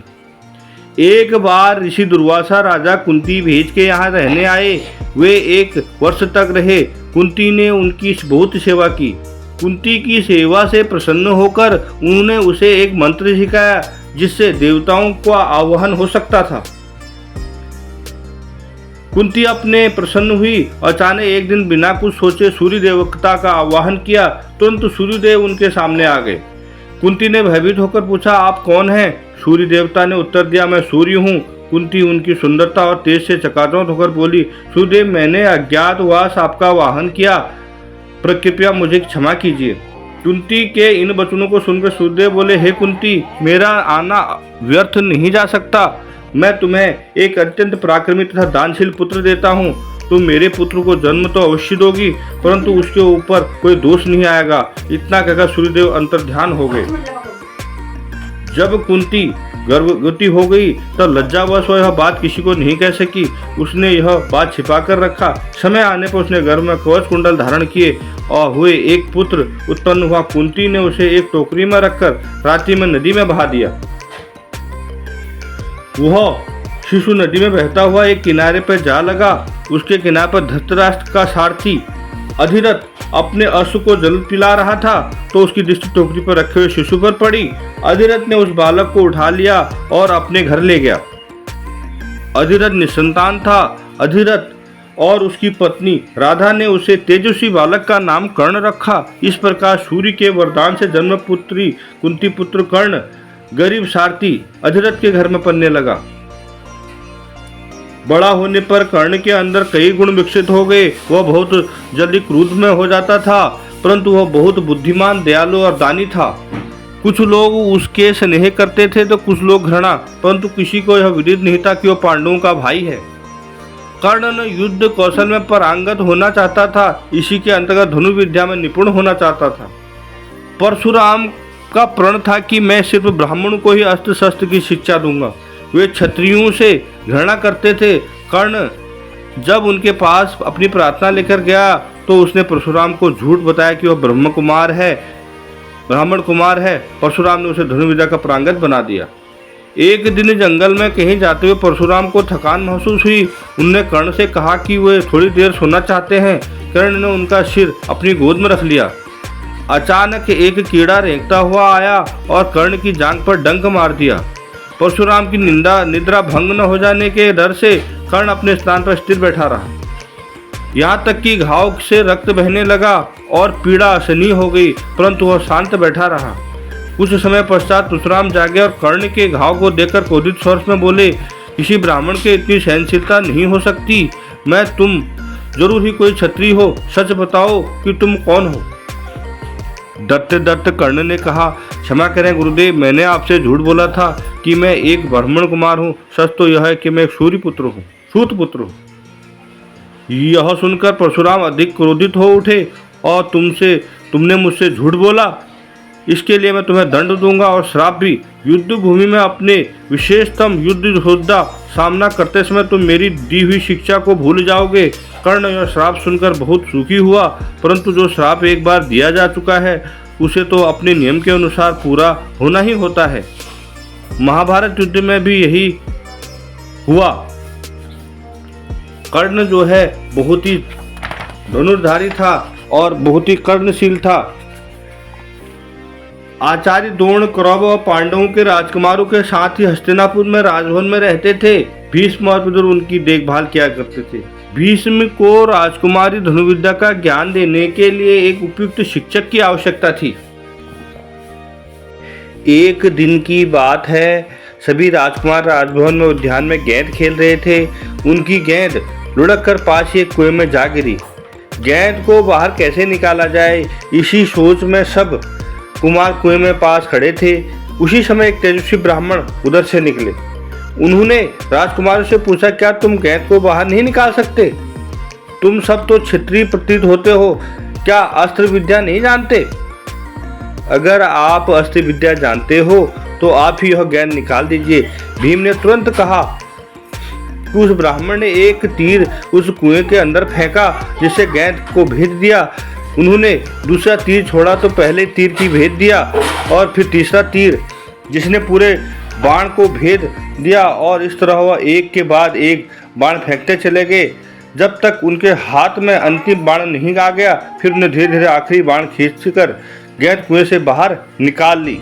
एक बार ऋषि दुर्वासा राजा कुंती भेज के यहाँ रहने आए। वे 1 वर्ष तक रहे। कुंती ने उनकी बहुत सेवा की। कुंती की सेवा से प्रसन्न होकर उन्होंने उसे एक मंत्र सिखाया जिससे देवताओं का आवाहन हो सकता था। कुंती अपने प्रसन्न हुई। अचानक एक दिन बिना कुछ सोचे सूर्य देवता का आवाहन किया। तुरंत सूर्यदेव उनके सामने आ गए। कुंती ने भयभीत होकर पूछा, आप कौन हैं? सूर्य देवता ने उत्तर दिया, मैं सूर्य हूँ। कुंती उनकी सुंदरता और तेज से चकाचौंध होकर बोली, सूर्यदेव, मैंने अज्ञातवास आपका वाहन किया, पर कृपया मुझे क्षमा कीजिए। कुंती के इन वचनों को सुनकर सूर्यदेव बोले, हे कुंती, मेरा आना व्यर्थ नहीं जा सकता। मैं तुम्हें एक अत्यंत पराक्रमी तथा दानशील पुत्र देता हूँ। तुम मेरे पुत्र को जन्म तो अवश्य दोगी, परंतु उसके ऊपर कोई दोष नहीं आएगा। इतना कहकर सूर्यदेव अंतर्ध्यान हो गए। जब कुंती गर्भवती हो गई तब लज्जावश वह बात किसी को नहीं कह सकी। उसने यह बात छिपा कर रखा। समय आने पर उसने गर्भ में कवच कुंडल धारण किए और हुए एक पुत्र उत्पन्न हुआ। कुंती ने उसे एक टोकरी में रखकर रात्रि में नदी में बहा दिया। वह शिशु नदी में बहता हुआ एक किनारे पर जा लगा। उसके किनारे पर धृतराष्ट्र का सारथी अधिरथ अपने अश्व को जल पिला रहा था, तो उसकी दृष्टि टोकरी पर रखे हुए शिशु पर पड़ी। अधिरथ ने उस बालक को उठा लिया और अपने घर ले गया। अधिरथ निसंतान था। अधिरथ और उसकी पत्नी राधा ने उसे तेजस्वी बालक का नाम कर्ण रखा। इस प्रकार सूर्य के वरदान से जन्म पुत्री कुंती पुत्र कर्ण गरीब सारथी अधिरथ के घर में पलने लगा। बड़ा होने पर कर्ण के अंदर कई गुण विकसित हो गए। वह बहुत जल्दी क्रोध में हो जाता था, परंतु वह बहुत बुद्धिमान, दयालु और दानी था। कुछ लोग उसके स्नेह करते थे तो कुछ लोग घृणा, परंतु किसी को यह विदित नहीं था कि वह पांडवों का भाई है। कर्ण ने युद्ध कौशल में पारंगत होना चाहता था। इसी के अंतर्गत धनुर्विद्या में निपुण होना चाहता था। परशुराम का प्रण था कि मैं सिर्फ ब्राह्मणों को ही अस्त्र शस्त्र की शिक्षा दूंगा। वे क्षत्रियों से घृणा करते थे। कर्ण जब उनके पास अपनी प्रार्थना लेकर गया तो उसने परशुराम को झूठ बताया कि वह ब्राह्मण कुमार है। परशुराम ने उसे धनुर्विद्या का पारंगत बना दिया। एक दिन जंगल में कहीं जाते हुए परशुराम को थकान महसूस हुई। उन्होंने कर्ण से कहा कि वे थोड़ी देर सोना चाहते हैं। कर्ण ने उनका सिर अपनी गोद में रख लिया। अचानक एक कीड़ा रेंगता हुआ आया और कर्ण की जांघ पर डंक मार दिया। परशुराम की निद्रा भंग न हो जाने के डर से कर्ण अपने स्थान पर स्थिर बैठा रहा। यहाँ तक कि घाव से रक्त बहने लगा और पीड़ा असहनीय हो गई, परंतु वह शांत बैठा रहा। कुछ समय पश्चात परशुराम जागे और कर्ण के घाव को देखकर क्रोधित स्वर में बोले, किसी ब्राह्मण के इतनी सहनशीलता नहीं हो सकती। तुम जरूर ही कोई क्षत्रिय हो। सच बताओ कि तुम कौन हो। डरते डरते कर्ण ने कहा, क्षमा करें गुरुदेव, मैंने आपसे झूठ बोला था कि मैं एक ब्राह्मण कुमार हूँ। सच तो यह है कि मैं एक सूत पुत्र हूँ। यह सुनकर परशुराम अधिक क्रोधित हो उठे और तुमने मुझसे झूठ बोला, इसके लिए मैं तुम्हें दंड दूंगा और श्राप भी। युद्ध भूमि में अपने विशेषतम युद्ध योद्धा सामना करते समय तुम मेरी दी हुई शिक्षा को भूल जाओगे। कर्ण यह श्राप सुनकर बहुत सुखी हुआ, परंतु जो श्राप एक बार दिया जा चुका है उसे तो अपने नियम के अनुसार पूरा होना ही होता है। महाभारत युद्ध में भी यही हुआ। कर्ण जो है बहुत ही धनुर्धारी था और बहुत ही कर्णशील था। आचार्य द्रोण कौरव और पांडवों के राजकुमारों के साथ ही हस्तिनापुर में राजभवन में रहते थे। भीष्म और विदुर उनकी देखभाल किया करते थे। भीष्म को राजकुमारी धनुर्विद्या का ज्ञान देने के लिए एक उपयुक्त शिक्षक की आवश्यकता थी। एक दिन की बात है, सभी राजकुमार राजभवन में उद्यान में गेंद खेल रहे थे। उनकी गेंद लुढ़क कर पास ही एक कुएं में जा गिरी। गेंद को बाहर कैसे निकाला जाए, इसी सोच में सब कुमार कुएं में पास खड़े थे। उसी समय एक तेजस्वी ब्राह्मण उधर से निकले। उन्होंने राजकुमार से पूछा, क्या तुम गेंद को बाहर नहीं निकाल सकते? तुम सब तो क्षत्रिय प्रतीत होते हो, क्या अस्त्र विद्या नहीं जानते? अगर आप अस्त्र विद्या जानते हो तो आप ही यह गेंद निकाल दीजिए। भीम ने तुरंत कहा। उस ब्राह्मण ने एक तीर उस कुएं के अंदर फेंका, जिससे गेंद को भेद दिया। उन्होंने दूसरा तीर छोड़ा तो पहले तीर की भेद दिया और फिर तीसरा तीर, जिसने पूरे बाण को भेद दिया। और इस तरह वह एक के बाद एक बाण फेंकते चले गए। जब तक उनके हाथ में अंतिम बाण नहीं आ गया। फिर उन्हें धीरे धीरे आखिरी बाण खींचकर गैर कुएं से बाहर निकाल ली।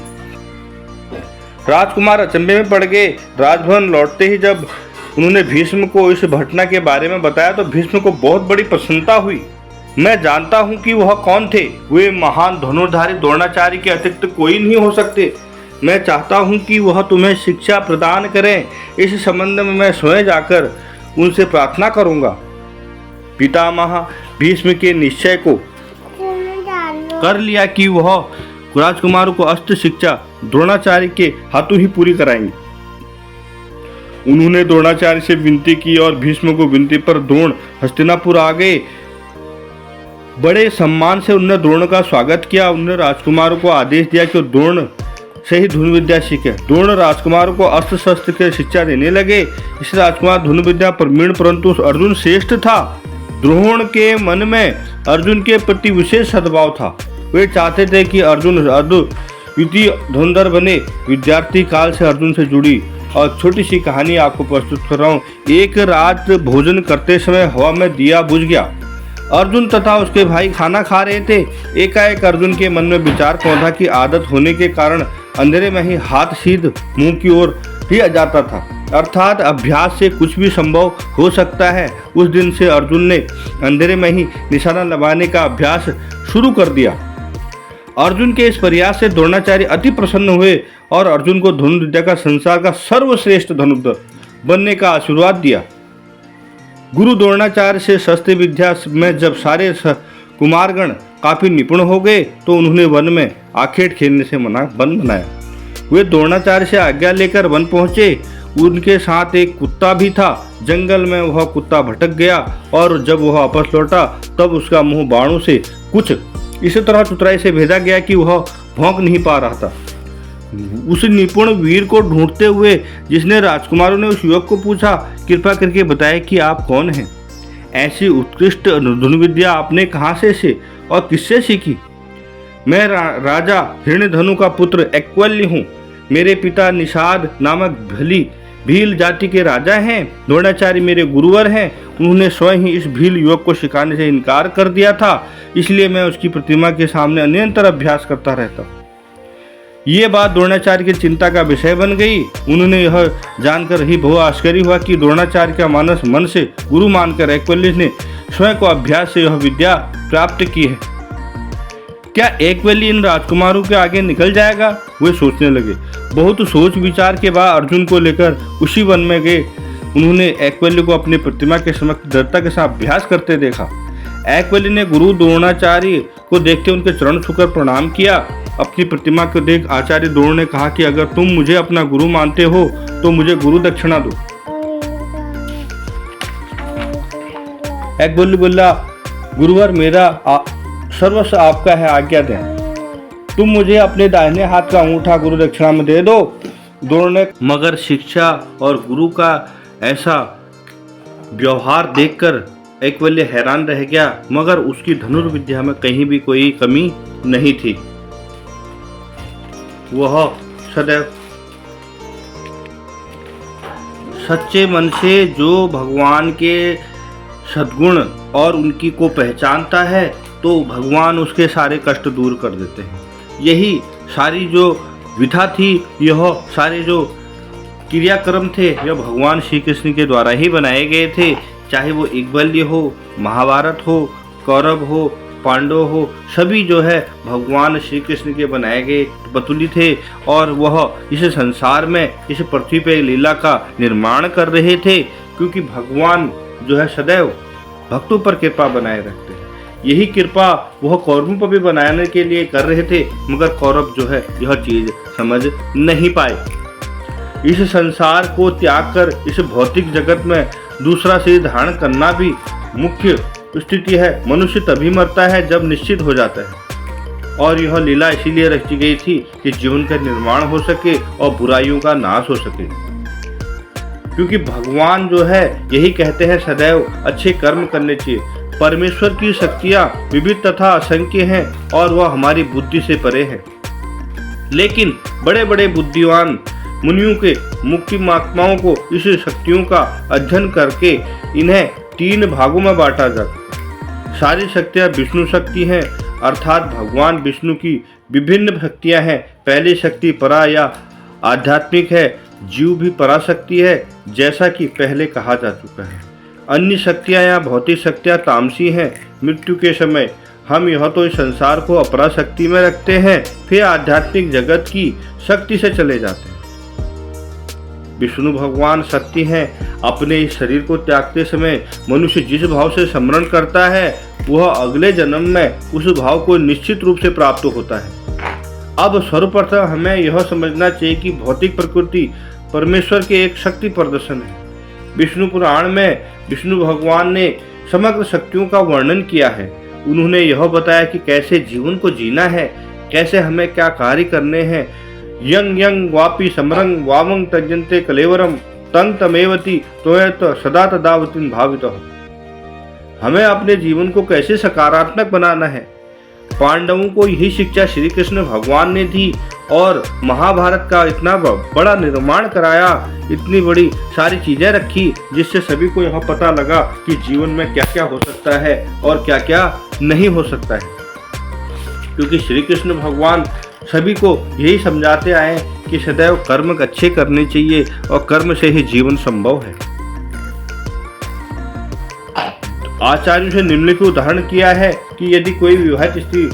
राजकुमार अचंभे में पड़ गए। राजभवन लौटते ही जब उन्होंने भीष्म को इस घटना के बारे में बताया तो भीष्म को बहुत बड़ी प्रसन्नता हुई। मैं जानता हूँ कि वह कौन थे। वे महान धनुर्धारी द्रोणाचार्य के अतिरिक्त कोई नहीं हो सकते। मैं चाहता हूँ कि वह तुम्हें शिक्षा प्रदान करें। इस संबंध में मैं स्वयं जाकर उनसे प्रार्थना करूँगा। पितामह भीष्म के निश्चय को कर लिया कि वह राजकुमारों को अस्त्र शिक्षा द्रोणाचार्य के हाथों ही पूरी कराएंगे। उन्होंने द्रोणाचार्य से विनती की और भीष्म को विनती पर द्रोण हस्तिनापुर आ गए। बड़े सम्मान से उन्होंने द्रोण का स्वागत किया। उन्होंने राजकुमारों को आदेश दिया कि द्रोण से ही धनुर्विद्या सीखे। द्रोण राजकुमारों को अस्त्र शस्त्र की शिक्षा देने लगे। इस राजकुमार धनुर्विद्या प्रवीण परंतु अर्जुन श्रेष्ठ था। द्रोण के मन में अर्जुन के प्रति विशेष सद्भाव था। वे चाहते थे कि अर्जुन अद्वितीय धनुर्धर बने। विद्यार्थी काल से अर्जुन से जुड़ी और छोटी सी कहानी आपको प्रस्तुत कर रहा हूँ। एक रात भोजन करते समय हवा में दिया बुझ गया। अर्जुन तथा उसके भाई खाना खा रहे थे। एकाएक अर्जुन के मन में विचार पौधा की आदत होने के कारण अंधेरे में ही हाथ सीध मुंह की ओर ही आ जाता था, अर्थात अभ्यास से कुछ भी संभव हो सकता है। उस दिन से अर्जुन ने अंधेरे में ही निशाना लगाने का अभ्यास शुरू कर दिया। अर्जुन के इस प्रयास से द्रोणाचार्य अति प्रसन्न हुए और अर्जुन को धनुर्विद्या का संसार का सर्वश्रेष्ठ धनुर्धर बनने का आशीर्वाद दिया। गुरु द्रोणाचार्य से शस्त्र विद्या में जब सारे कुमारगण काफी निपुण हो गए तो उन्होंने वन में आखेट खेलने से बंद बनाया। वे द्रोणाचार्य से आज्ञा लेकर वन पहुंचे। उनके साथ एक कुत्ता भी था। जंगल में वह कुत्ता भटक गया और जब वह वापस लौटा तब उसका मुंह बाणों से कुछ इसी तरह चतुराई से भेदा गया कि वह भौंक नहीं पा रहा था। उस निपुण वीर को ढूंढते हुए जिसने राजकुमारों ने उस युवक को पूछा, कृपा करके बताएं कि आप कौन हैं? ऐसी उत्कृष्ट धनुर्विद्या आपने कहाँ से और किससे सीखी? मैं राजा हिरण्यधनु का पुत्र एक्वल्य हूँ। मेरे पिता निषाद नामक भील जाति के राजा हैं। द्रोणाचार्य मेरे गुरुवर हैं। उन्होंने स्वयं ही इस भील युवक को सिखाने से इनकार कर दिया था, इसलिए मैं उसकी प्रतिमा के सामने निरंतर अभ्यास करता रहता। ये बात द्रोणाचार्य की चिंता का विषय बन गई। उन्होंने यह जानकर ही बहु आश्चर्य हुआ कि द्रोणाचार्य का मानस मन से गुरु मानकर एक्वल्य ने स्वयं को अभ्यास से यह विद्या प्राप्त की है। क्या एक्वल्य इन राजकुमारों के आगे निकल जाएगा? वे सोचने लगे। बहुत सोच विचार के बाद अर्जुन को लेकर उसी वन में गए। उन्होंने एक्वल्य को अपनी प्रतिमा के समक्ष दृढ़ता के साथ अभ्यास करते देखा। एक्वल्य ने गुरु द्रोणाचार्य को देखते उनके चरण छूकर प्रणाम किया। अपनी प्रतिमा को देख आचार्य द्रोण ने कहा कि अगर तुम मुझे अपना गुरु मानते हो तो मुझे गुरु दक्षिणा दो। एक्वल्य बोला, गुरुवर मेरा सर्वस्व आपका है, आज्ञा दें। तुम मुझे अपने दाहिने हाथ का अंगूठा गुरु दक्षिणा में दे दो। द्रोण ने मगर शिक्षा और गुरु का ऐसा व्यवहार देखकर एक्वल्य हैरान रह गया, मगर उसकी धनुर्विद्या में कहीं भी कोई कमी नहीं थी। वह सदैव सच्चे मन से जो भगवान के सद्गुण और उनकी को पहचानता है तो भगवान उसके सारे कष्ट दूर कर देते हैं। यही सारी जो विधा थी, यह सारे जो क्रियाक्रम थे, यह भगवान श्री कृष्ण के द्वारा ही बनाए गए थे। चाहे वो एकबल्य हो, महाभारत हो, कौरव हो, पांडव हो, सभी जो है भगवान श्री कृष्ण के बनाए गए बतुली थे और वह इस संसार में इस पृथ्वी पे लीला का निर्माण कर रहे थे, क्योंकि भगवान जो है सदैव भक्तों पर कृपा बनाए रखते हैं। यही कृपा वह कौरवों पर भी बनाने के लिए कर रहे थे, मगर कौरव जो है यह चीज समझ नहीं पाए। इस संसार को त्याग कर इस भौतिक जगत में दूसरा शरीर धारण करना भी मुख्य स्थिति है। मनुष्य तभी मरता है जब निश्चित हो जाता है, और यह लीला इसीलिए रची गई थी कि जीवन का निर्माण हो सके और बुराइयों का नाश हो सके। क्योंकि भगवान जो है यही कहते हैं सदैव अच्छे कर्म करने चाहिए। परमेश्वर की शक्तियाँ विविध तथा असंख्य हैं और वह हमारी बुद्धि से परे है, लेकिन बड़े बड़े बुद्धिमान मुनियों के मुक्ति महात्माओं को इस शक्तियों का अध्ययन करके इन्हें 3 भागों में बांटा जा सकता है। सारी शक्तियाँ विष्णु शक्ति हैं, अर्थात भगवान विष्णु की विभिन्न शक्तियाँ हैं। पहली शक्ति परा या आध्यात्मिक है, जीव भी पराशक्ति है, जैसा कि पहले कहा जा चुका है। अन्य शक्तियाँ या भौतिक शक्तियाँ तामसी हैं। मृत्यु के समय हम यह तो इस संसार को अपरा शक्ति में रखते हैं, फिर आध्यात्मिक जगत की शक्ति से चले जाते हैं। विष्णु भगवान शक्ति हैं। अपने इस शरीर को त्यागते समय मनुष्य जिस भाव से स्मरण करता है, वह अगले जन्म में उस भाव को निश्चित रूप से प्राप्त होता है। अब सर्वप्रथम हमें यह समझना चाहिए कि भौतिक प्रकृति परमेश्वर के एक शक्ति प्रदर्शन है। विष्णु पुराण में विष्णु भगवान ने समग्र शक्तियों का वर्णन किया है। उन्होंने यह बताया कि कैसे जीवन को जीना है, कैसे हमें क्या कार्य करने हैं। यंग यंग वापी समरंग वामंग तजंते कलेवरम तंग तमेवती तोयत सदा तदावतिन भावितः। हमें अपने जीवन को कैसे सकारात्मक बनाना है। पांडवों को यही शिक्षा श्री कृष्ण भगवान ने दी और महाभारत का इतना बड़ा निर्माण कराया, इतनी बड़ी सारी चीजें रखी, जिससे सभी को यह पता लगा कि जीवन में क्या क्या हो सकता है और क्या क्या नहीं हो सकता है। क्योंकि श्री कृष्ण भगवान सभी को यही समझाते आए कि सदैव कर्म अच्छे करने चाहिए और कर्म से ही जीवन संभव है। आचार्यों से निम्नलिखित उदाहरण किया है कि यदि कोई विवाहित स्त्री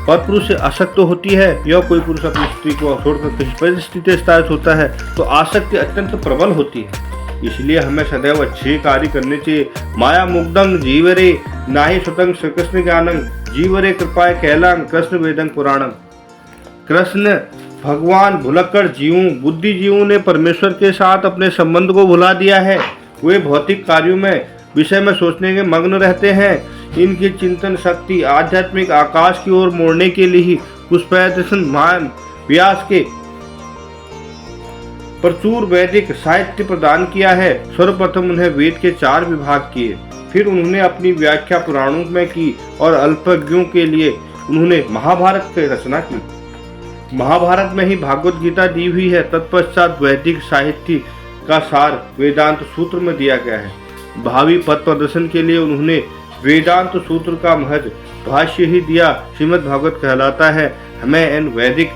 पर पुरुष से आसक्त होती है या कोई पुरुष अपनी स्त्री को छोड़कर किसी परिस्थिति से स्थायित होता है, तो आसक्ति अत्यंत प्रबल होती है। इसलिए हमें सदैव अच्छे कार्य करने चाहिए। माया मुग्धं जीवरे नाहि स्वतंग श्रीकृष्ण ज्ञानं जीवरे कृपाय कैलांग कृष्ण वेदं पुराणं। कृष्ण भगवान भुलक्कड़ जीवों बुद्धिजीवों ने परमेश्वर के साथ अपने संबंध को भुला दिया है। वे भौतिक कार्यों में विषय में सोचने के मग्न रहते हैं। इनकी चिंतन शक्ति आध्यात्मिक आकाश की ओर मोड़ने के लिए पुष्पयदर्शन महान व्यास के प्रचुर वैदिक साहित्य प्रदान किया है। सर्वप्रथम उन्हें वेद के 4 विभाग किए, फिर उन्होंने अपनी व्याख्या पुराणों में की और अल्पज्ञों के लिए उन्होंने महाभारत की रचना की। महाभारत में ही भागवत गीता दी हुई है। तत्पश्चात वैदिक साहित्य का सार वेदांत सूत्र में दिया गया है। भावी पद प्रदर्शन के लिए उन्होंने वेदांत सूत्र का महज भाष्य ही दिया श्रीमद् भागवत कहलाता है। हमें इन वैदिक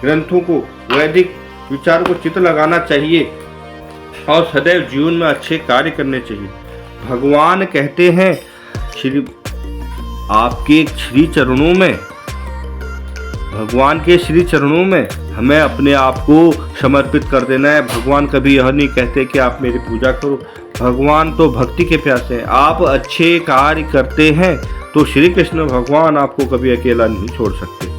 ग्रंथों को वैदिक विचार को चित्त लगाना चाहिए और सदैव जीवन में अच्छे कार्य करने चाहिए। भगवान कहते हैं आपके श्री चरणों में, भगवान के श्री चरणों में हमें अपने आप को समर्पित कर देना है। भगवान कभी यह नहीं कहते कि आप मेरी पूजा करो। भगवान तो भक्ति के प्यासे हैं। आप अच्छे कार्य करते हैं तो श्री कृष्ण भगवान आपको कभी अकेला नहीं छोड़ सकते।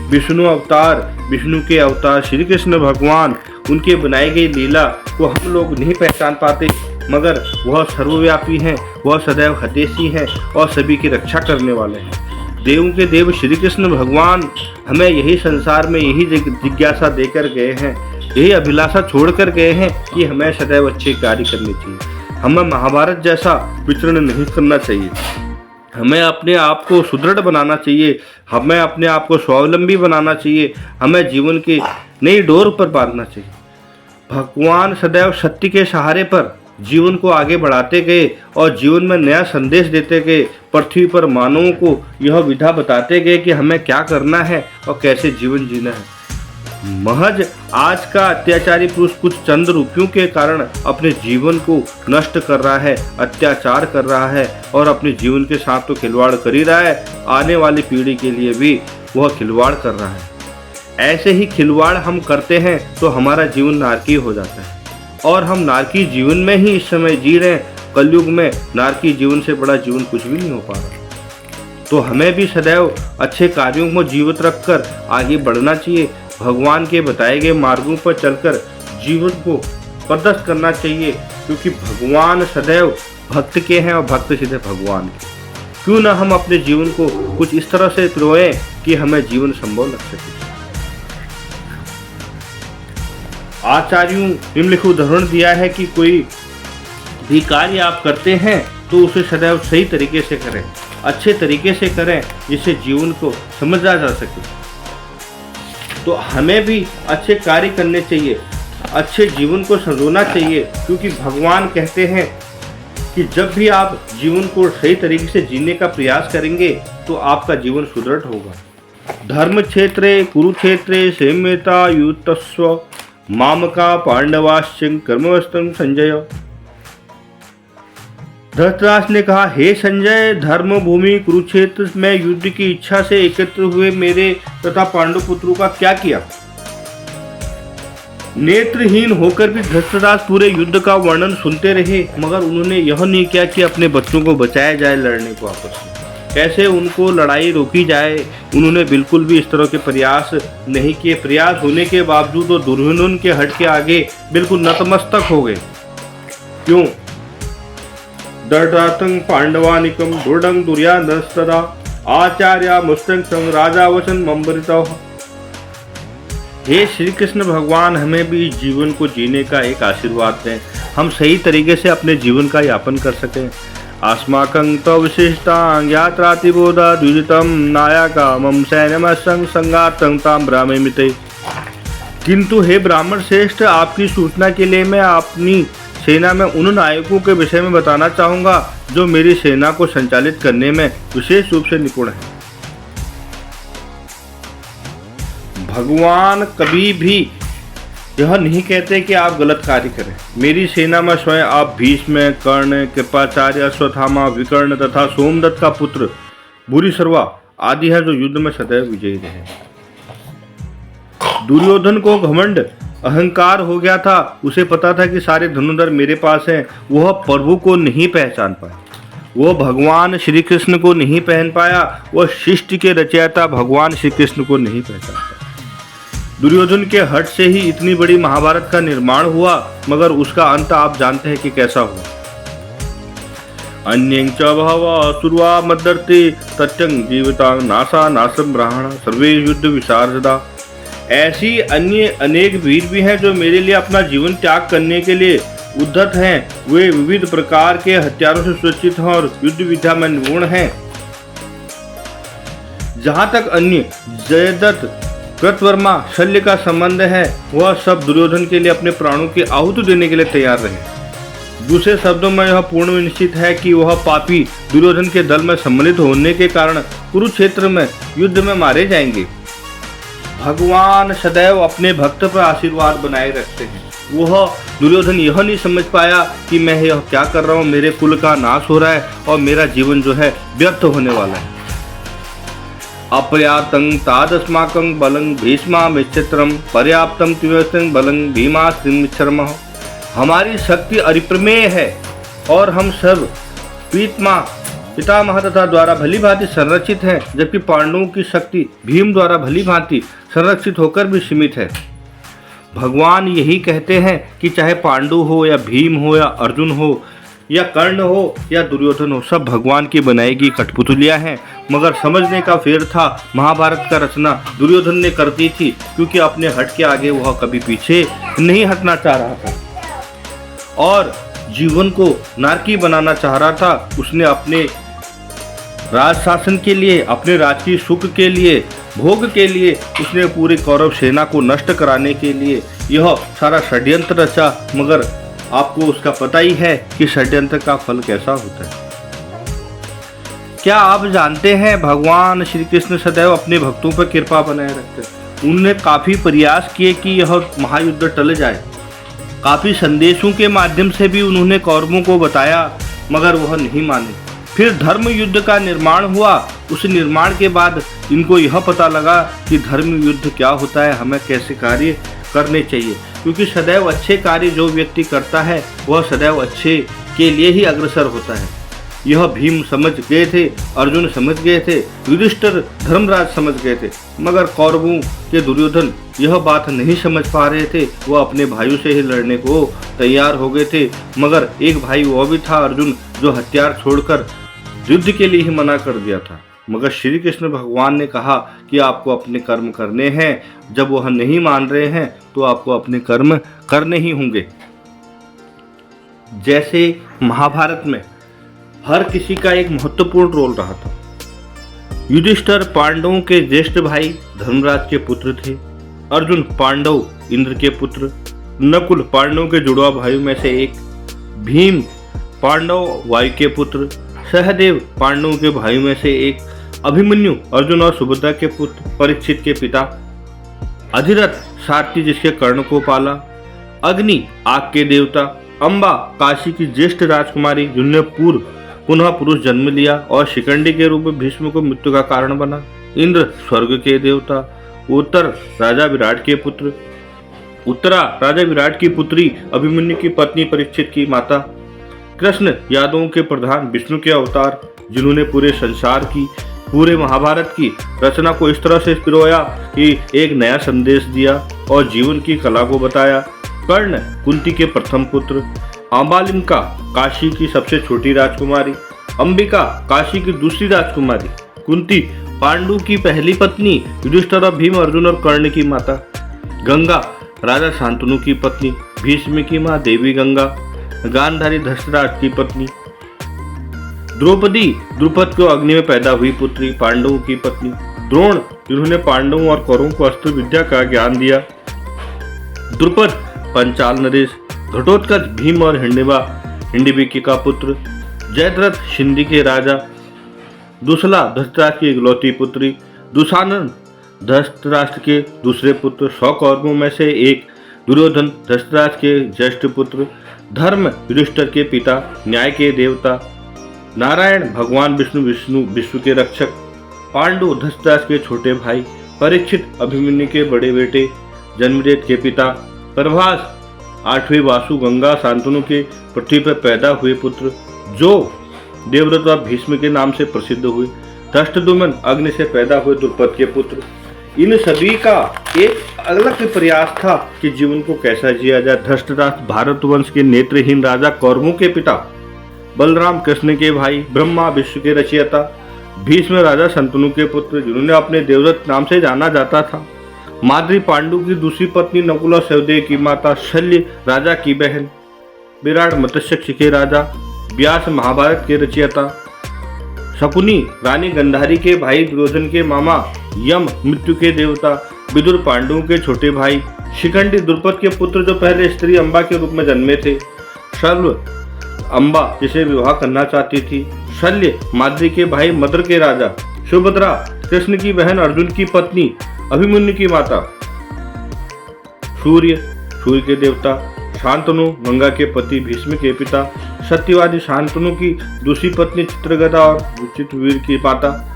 विष्णु अवतार, विष्णु के अवतार श्री कृष्ण भगवान, उनके बनाई गई लीला को हम लोग नहीं पहचान पाते, मगर वह सर्वव्यापी हैं, वह सदैव हतेशी हैं और सभी की रक्षा करने वाले हैं। देवों के देव श्री कृष्ण भगवान हमें यही संसार में यही जिज्ञासा देकर गए हैं, यही अभिलाषा छोड़कर गए हैं कि हमें सदैव अच्छे कार्य करने चाहिए। हमें महाभारत जैसा विचरण नहीं करना चाहिए। हमें अपने आप को सुदृढ़ बनाना चाहिए। हमें अपने आप को स्वावलंबी बनाना चाहिए। हमें जीवन की नई डोर पर बांधना चाहिए। भगवान सदैव सत्य के सहारे पर जीवन को आगे बढ़ाते गए और जीवन में नया संदेश देते गए। पृथ्वी पर मानवों को यह विधा बताते गए कि हमें क्या करना है और कैसे जीवन जीना है। महज आज का अत्याचारी पुरुष कुछ चंद रुपयों के कारण अपने जीवन को नष्ट कर रहा है, अत्याचार कर रहा है और अपने जीवन के साथ तो खिलवाड़ कर ही रहा है, आने वाली पीढ़ी के लिए भी वह खिलवाड़ कर रहा है। ऐसे ही खिलवाड़ हम करते हैं तो हमारा जीवन नारकीय हो जाता है और हम नारकीय जीवन में ही इस समय जी रहे हैं। कलयुग में नारकीय जीवन से बड़ा जीवन कुछ भी नहीं हो पा रहा। तो हमें भी सदैव अच्छे कार्यों को जीवित रखकर आगे बढ़ना चाहिए। भगवान के बताए गए मार्गों पर चलकर जीवन को प्रदर्शित करना चाहिए, क्योंकि भगवान सदैव भक्त के हैं और भक्त सीधे भगवान के। क्यों ना हम अपने जीवन को कुछ इस तरह से पिरोएं कि हमें जीवन संभव लग सके। आचार्यों निम्नलिखित उदाहरण दिया है कि कोई भी कार्य आप करते हैं तो उसे सदैव सही तरीके से करें, अच्छे तरीके से करें, जिससे जीवन को समझा जा सके। तो हमें भी अच्छे कार्य करने चाहिए, अच्छे जीवन को संजोना चाहिए, क्योंकि भगवान कहते हैं कि जब भी आप जीवन को सही तरीके से जीने का प्रयास करेंगे तो आपका जीवन सुदृढ़ होगा। धर्म क्षेत्रे कुरुक्षेत्रे संयता युतस्व मामका पांडवाश्च कर्मवस्तु संजय। धृतराष्ट्र ने कहा, हे संजय, धर्म भूमि कुरुक्षेत्र में युद्ध की इच्छा से एकत्र हुए मेरे तथा पांडु पुत्रों का क्या किया। नेत्रहीन होकर भी धृतराष्ट्र पूरे युद्ध का वर्णन सुनते रहे, मगर उन्होंने यह नहीं किया कि अपने बच्चों को बचाया जाए लड़ने को आपस में, कैसे उनको लड़ाई रोकी जाए। उन्होंने बिल्कुल भी इस तरह के प्रयास नहीं किए। प्रयास होने के बावजूद वो दुर्योधन के हट के आगे बिल्कुल नतमस्तक हो गए। क्यों? दृढ़ातं पांडवानिकं दृढ़ं दुर्योधनस्तदा आचार्य मुष्टं संग राजा वचन मंबरितः। हे श्री कृष्ण भगवान, हमें भी जीवन को जीने का एक आशीर्वाद दें, हम सही तरीके से अपने जीवन का यापन कर सकें। अस्माकं तो विशिष्टां ज्ञात्रातिबोधा द्विजितं नायका मम सैन्यमसं संगातं तां ब्राह्ममिते। किंतु हे ब्राह्मण श्रेष्ठ, आपकी सूचना के लिए मैं अपनी सेना में उन नायकों के विषय में बताना चाहूँगा जो मेरी सेना को संचालित करने में विशेष रूप से निपुण हैं। भगवान कभी भी यह नहीं कहते कि आप गलत कार्य करें। मेरी सेना में स्वयं आप भीष्म, कर्ण, कृपाचार्य, अश्वत्थामा, विकर्ण तथा सोमदत्त का पुत्र भूरिश्रवा आदि है जो युद्ध में सदैव विजयी रहे। दुर्योधन को घमंड अहंकार हो गया था। उसे पता था कि सारे धनुर्धर मेरे पास हैं। वह प्रभु को नहीं पहचान पाया, वह भगवान श्री कृष्ण को नहीं पहचान पाया, वह सृष्टि के रचयिता भगवान श्री कृष्ण को नहीं पहचान पाया। दुर्योधन के हट से ही इतनी बड़ी महाभारत का निर्माण हुआ, मगर उसका अंत आप जानते हैं कि कैसा हुआ। अन्यं च बहवः असुरा मदर्ते तच्चं जीवितां नासा नासं ब्राह्मण सर्वे युद्ध विशारदा। ऐसी अन्य अनेक वीर भी हैं जो मेरे लिए अपना जीवन त्याग करने के लिए उद्धत हैं। वे विविध प्रकार के हथियारों से सुरक्षित हैं और युद्ध विद्या में निपुण हैं। जहाँ तक अन्य जयद्रथ, कृतवर्मा, शल्य का संबंध है, वह सब दुर्योधन के लिए अपने प्राणों की आहुति देने के लिए तैयार रहे। दूसरे शब्दों में यह पूर्ण निश्चित है कि वह पापी दुर्योधन के दल में सम्मिलित होने के कारण कुरुक्षेत्र में युद्ध में मारे जाएंगे। भगवान सदैव अपने भक्त पर आशीर्वाद बनाए रखते हैं। वह दुर्योधन यह नहीं समझ पाया कि मैं यह क्या कर रहा हूँ, मेरे कुल का नाश हो रहा है और मेरा जीवन जो है व्यर्थ होने वाला है। अपर्याप्तं तादस्माकं बलं भीष्मामिच्छत्रं पर्याप्तं त्रिवस्तं बलं भीमास्त्रिमिच्छरमः। हमारी शक्ति अरिप्रमेय है और हम सब पितामह तथा द्वारा भली भांति संरक्षित हैं, जबकि पांडवों की शक्ति भीम द्वारा भली भांति संरक्षित होकर भी सीमित है। भगवान यही कहते हैं कि चाहे पांडु हो या भीम हो या अर्जुन हो या कर्ण हो या दुर्योधन हो, सब भगवान की बनाई गई कठपुतलियां हैं। मगर समझने का फेर था, महाभारत का रचना दुर्योधन ने कर दी थी, क्योंकि अपने हट के आगे वह कभी पीछे नहीं हटना चाह रहा था और जीवन को नारकी बनाना चाह रहा था। उसने अपने राज शासन के लिए, अपने राजकीय सुख के लिए, भोग के लिए, उसने पूरी कौरव सेना को नष्ट कराने के लिए यह सारा षड्यंत्र रचा। मगर आपको उसका पता ही है कि षड्यंत्र का फल कैसा होता है। क्या आप जानते हैं भगवान श्री कृष्ण सदैव अपने भक्तों पर कृपा बनाए रखते हैं। उन्होंने काफ़ी प्रयास किए कि यह महायुद्ध टल जाए। काफ़ी संदेशों के माध्यम से भी उन्होंने कौरवों को बताया, मगर वह नहीं माने। फिर धर्म युद्ध का निर्माण हुआ। उस निर्माण के बाद इनको यह पता लगा कि धर्म युद्ध क्या होता है, हमें कैसे कार्य करने चाहिए, क्योंकि सदैव अच्छे कार्य जो व्यक्ति करता है वह सदैव अच्छे के लिए ही अग्रसर होता है। यह भीम समझ गए थे, अर्जुन समझ गए थे, युधिष्ठिर धर्मराज समझ गए थे, मगर कौरवों के दुर्योधन यह बात नहीं समझ पा रहे थे। वह अपने भाइयों से ही लड़ने को तैयार हो गए थे, मगर एक भाई वह भी था अर्जुन, जो हथियार छोड़कर युद्ध के लिए ही मना कर दिया था। मगर श्री कृष्ण भगवान ने कहा कि आपको अपने कर्म करने हैं। जब वह नहीं मान रहे हैं तो आपको अपने कर्म करने ही होंगे। जैसे महाभारत में हर किसी का एक महत्वपूर्ण रोल रहा था। युधिष्ठिर पांडवों के ज्येष्ठ भाई धर्मराज के पुत्र थे। अर्जुन पांडव इंद्र के पुत्र, नकुल पांडवों के जुड़वा भाइयों में से एक, भीम पांडव वायु के पुत्र, सहदेव पांडवों के भाइयों में से एक, अभिमन्यु अर्जुन और सुभद्रा के पुत्र, परीक्षित के पिता, अधिरथ सारथी जिसके कर्ण को पाला, अग्नि आग के देवता, अंबा काशी की ज्येष्ठ राजकुमारी जिन्होंने पुनः पुरुष जन्म लिया और शिखंडी के रूप में भीष्म को मृत्यु का कारण बना, इंद्र स्वर्ग के देवता, उत्तरा राजा विराट की पुत्री, अभिमन्यु की पत्नी, परीक्षित की माता, कृष्ण यादवों के प्रधान, विष्णु के अवतार जिन्होंने पूरे महाभारत की रचना को इस तरह से पिरोया कि एक नया संदेश दिया और जीवन की कला को बताया। कर्ण कुंती के प्रथम पुत्र, अंबालिका काशी की सबसे छोटी राजकुमारी, अंबिका काशी की दूसरी राजकुमारी, कुंती पांडु की पहली पत्नी, युधिष्ठिर और भीम अर्जुन और कर्ण की माता, गंगा राजा शांतनु की पत्नी, भीष्म की मां देवी गंगा, गांधारी धृतराष्ट्र की पत्नी, द्रुपद को अग्नि में पैदा हुई पुत्री, पांडवों की पत्नी, द्रोण जिन्होंने पांडवों और कौरवों को अस्त्र विद्या का ज्ञान दिया, द्रुपद पंचाल नरेश, घटोत्कच भीम और हिंडिबिकी का पुत्र, जयद्रथ शिंदी के राजा, दुसला धृतराष्ट्र की इकलौती पुत्री, दुशासन धृतराष्ट्र के दूसरे पुत्र, 100 कौरवों में से एक, दुर्योधन धृतराष्ट्र के ज्येष्ठ पुत्र, धर्म युधिष्ठिर के पिता, न्याय के देवता, नारायण भगवान विष्णु के रक्षक, पांडु धृतराष्ट्र के छोटे भाई, परीक्षित अभिमन्यु के बड़े बेटे, जन्मदेव के पिता, प्रभास 8वें वासु गंगा शांतनु के पृथ्वी पर पैदा हुए पुत्र, जो देवव्रत व भीष्म के नाम से प्रसिद्ध हुए, धृष्टद्युम्न अग्नि से पैदा हुए द्रुपद के पुत्र। इन सभी का एक अलग प्रयास था कि जीवन को कैसा जिया जाए। धृतराष्ट्र भारतवंश के नेत्रहीन राजा, कौरवों के पिता, बलराम कृष्ण के भाई, ब्रह्मा विश्व के रचयिता, भीष्म राजा शंतनु के पुत्र जिन्होंने अपने देवव्रत नाम से जाना जाता था, माद्री पांडु की दूसरी पत्नी, नकुला सहदेव की माता, शल्य राजा की बहन, विराट मत्स्य के राजा, व्यास महाभारत के रचयिता, शकुनी रानी गंधारी के भाई, दुर्योधन के मामा, यम मृत्यु के देवता, विदुर पांडुओं के छोटे भाई, शिखंडी द्रुपद के पुत्र जो पहले स्त्री अंबा के रूप में जन्मे थे, शल्य अंबा जिसे विवाह करना चाहती थी, शल्य माद्री के भाई, मद्र के राजा, सुभद्रा कृष्ण की बहन, अर्जुन की पत्नी, अभिमन्यु की माता, सूर्य के देवता, शांतनु गंगा के पति, भीष्म के पिता, सत्यवादी शांतनु की दूसरी पत्नी, चित्रगदा और चित्रवीर की माता।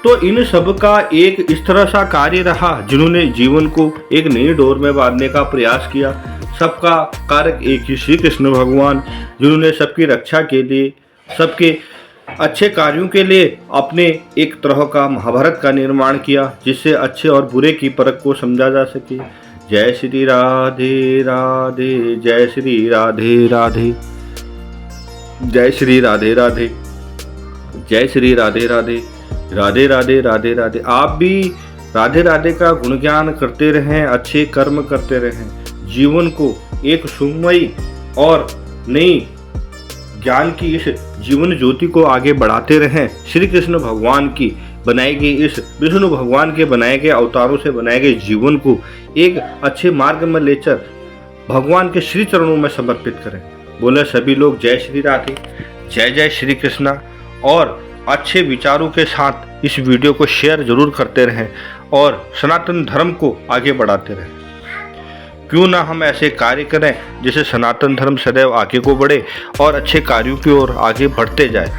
तो इन सब का एक इस तरह सा कार्य रहा जिन्होंने जीवन को एक नई डोर में बांधने का प्रयास किया। सबका कारक एक ही श्री कृष्ण भगवान, जिन्होंने सबकी रक्षा के लिए, सबके अच्छे कार्यों के लिए अपने एक तरह का महाभारत का निर्माण किया, जिससे अच्छे और बुरे की परख को समझा जा सके। जय श्री राधे राधे, जय श्री राधे राधे, जय श्री राधे राधे, जय श्री राधे राधे, राधे राधे राधे राधे। आप भी राधे राधे का गुणगान करते रहें, अच्छे कर्म करते रहें, जीवन को एक सुखमयी और नई ज्ञान की इस जीवन ज्योति को आगे बढ़ाते रहें। श्री कृष्ण भगवान की बनाई गई, इस विष्णु भगवान के बनाए गए अवतारों से बनाए गए जीवन को एक अच्छे मार्ग में लेकर भगवान के श्री चरणों में समर्पित करें। बोले सभी लोग जय श्री राधे, जय जय श्री कृष्णा। और अच्छे विचारों के साथ इस वीडियो को शेयर जरूर करते रहें और सनातन धर्म को आगे बढ़ाते रहें। क्यों ना हम ऐसे कार्य करें जिससे सनातन धर्म सदैव आगे को बढ़े और अच्छे कार्यों की ओर आगे बढ़ते जाए।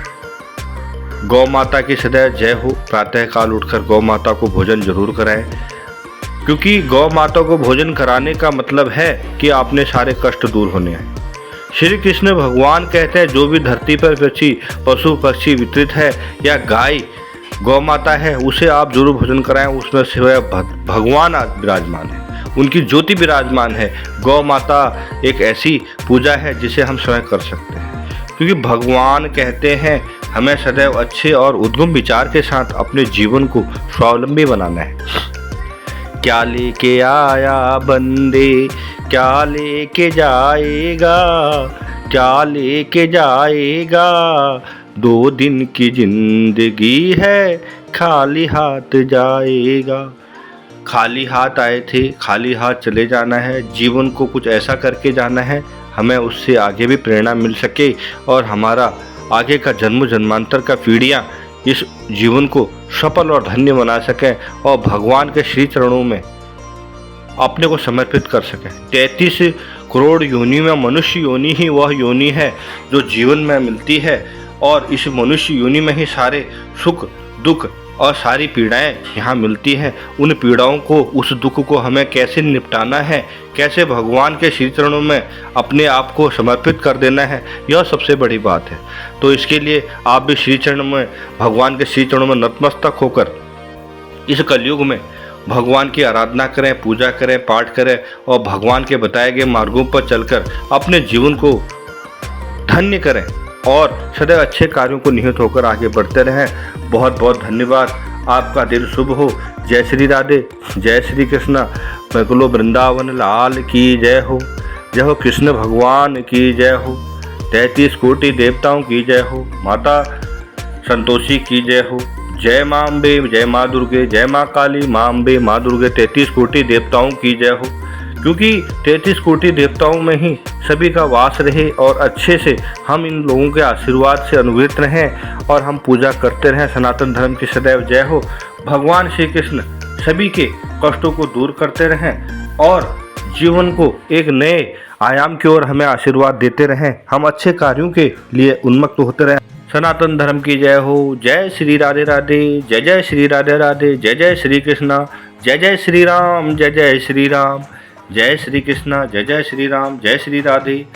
गौ माता की सदैव जय हो। प्रातःकाल उठकर गौ माता को भोजन जरूर कराएं, क्योंकि गौ माता को भोजन कराने का मतलब है कि आपने सारे कष्ट दूर होने हैं। श्री कृष्ण भगवान कहते हैं जो भी धरती पर पशु पक्षी वितरित है या गाय गौ माता है, उसे आप जरूर भोजन कराएं। उसमें सिवाय भगवान विराजमान है, उनकी ज्योति विराजमान है। गौ माता एक ऐसी पूजा है जिसे हम स्वयं कर सकते हैं, क्योंकि भगवान कहते हैं हमें सदैव अच्छे और उद्गम विचार के साथ अपने जीवन को स्वावलंबी बनाना है। क्या लेके आया बंदे, क्या लेके जाएगा, क्या लेके जाएगा, 2 दिन की जिंदगी है, खाली हाथ जाएगा। खाली हाथ आए थे, खाली हाथ चले जाना है। जीवन को कुछ ऐसा करके जाना है हमें उससे आगे भी प्रेरणा मिल सके और हमारा आगे का जन्म जन्मांतर का पीढ़ियाँ इस जीवन को सफल और धन्य बना सकें और भगवान के श्री चरणों में अपने को समर्पित कर सकें। 33 करोड़ योनि में मनुष्य योनि ही वह योनि है जो जीवन में मिलती है और इस मनुष्य योनि में ही सारे सुख दुख और सारी पीड़ाएं यहाँ मिलती हैं। उन पीड़ाओं को, उस दुख को हमें कैसे निपटाना है, कैसे भगवान के श्री चरणों में अपने आप को समर्पित कर देना है, यह सबसे बड़ी बात है। तो इसके लिए आप भी श्री चरण में, भगवान के श्री चरणों में नतमस्तक होकर इस कलयुग में भगवान की आराधना करें, पूजा करें, पाठ करें और भगवान के बताए गए मार्गों पर चलकर अपने जीवन को धन्य करें और सदैव अच्छे कार्यों को निहित होकर आगे बढ़ते रहें। बहुत बहुत धन्यवाद। आपका दिन शुभ हो। जय श्री राधे, जय श्री कृष्णा। बोलो वृंदावन लाल की जय हो। जय हो कृष्ण भगवान की जय हो। 33 कोटि देवताओं की जय हो। माता संतोषी की जय हो। जय माँ अम्बे, जय माँ दुर्गे, जय माँ काली, माँ अम्बे, माँ दुर्गे। 33 कोटि देवताओं की जय हो। क्योंकि 33 कोटि देवताओं में ही सभी का वास रहे और अच्छे से हम इन लोगों के आशीर्वाद से अनुवृत्त रहें और हम पूजा करते रहें। सनातन धर्म की सदैव जय हो। भगवान श्री कृष्ण सभी के कष्टों को दूर करते रहें और जीवन को एक नए आयाम की ओर हमें आशीर्वाद देते रहें। हम अच्छे कार्यों के लिए उन्मुक्त होते रहें। सनातन धर्म की जय हो। जय श्री राधे राधे, जय जय श्री राधे राधे, जय जय श्री कृष्णा, जय जय श्री राम, जय जय श्री राम, जय श्री कृष्णा, जय जय श्री राम, जय श्री राधे।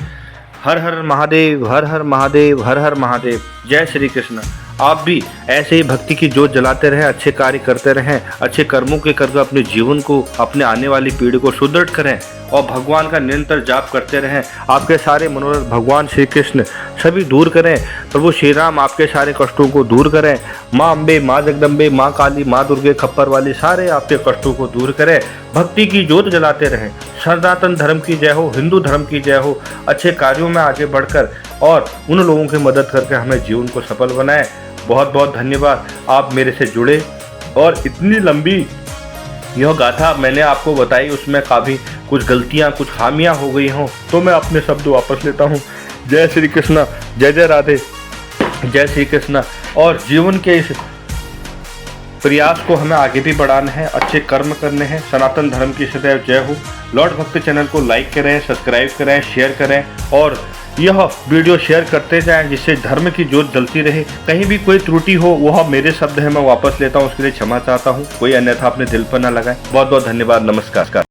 हर हर महादेव, हर हर महादेव, हर हर महादेव। जय श्री कृष्ण। आप भी ऐसे ही भक्ति की जोत जलाते रहें, अच्छे कार्य करते रहें, अच्छे कर्मों के करके अपने जीवन को, अपने आने वाली पीढ़ी को सुदृढ़ करें और भगवान का निरंतर जाप करते रहें। आपके सारे मनोरथ भगवान श्री कृष्ण सभी दूर करें। प्रभु श्री राम आपके सारे कष्टों को दूर करें। माँ अम्बे, माँ जगदम्बे, माँ काली, माँ दुर्गे, खप्पर वाली सारे आपके कष्टों को दूर करें। भक्ति की जोत जलाते रहें। सनातन धर्म की जय हो, हिंदू धर्म की जय हो। अच्छे कार्यों में आगे बढ़कर और उन लोगों की मदद करके हमें जीवन को सफल बनाएं। बहुत बहुत धन्यवाद। आप मेरे से जुड़े और इतनी लंबी यह गाथा मैंने आपको बताई, उसमें काफ़ी कुछ गलतियां, कुछ खामियां हो गई हों तो मैं अपने शब्द वापस लेता हूं। जय श्री कृष्ण, जय जय राधे, जय श्री कृष्ण। और जीवन के इस प्रयास को हमें आगे भी बढ़ाना है, अच्छे कर्म करने हैं। सनातन धर्म की सदैव जय हो। लॉर्ड भक्त चैनल को लाइक करें, सब्सक्राइब करें, शेयर करें और यह वीडियो शेयर करते जाएं जिससे धर्म की जोत जलती रहे। कहीं भी कोई त्रुटि हो वह मेरे शब्द है, मैं वापस लेता हूं, उसके लिए क्षमा चाहता हूं। कोई अन्यथा अपने दिल पर न लगाएं। बहुत बहुत धन्यवाद। नमस्कार।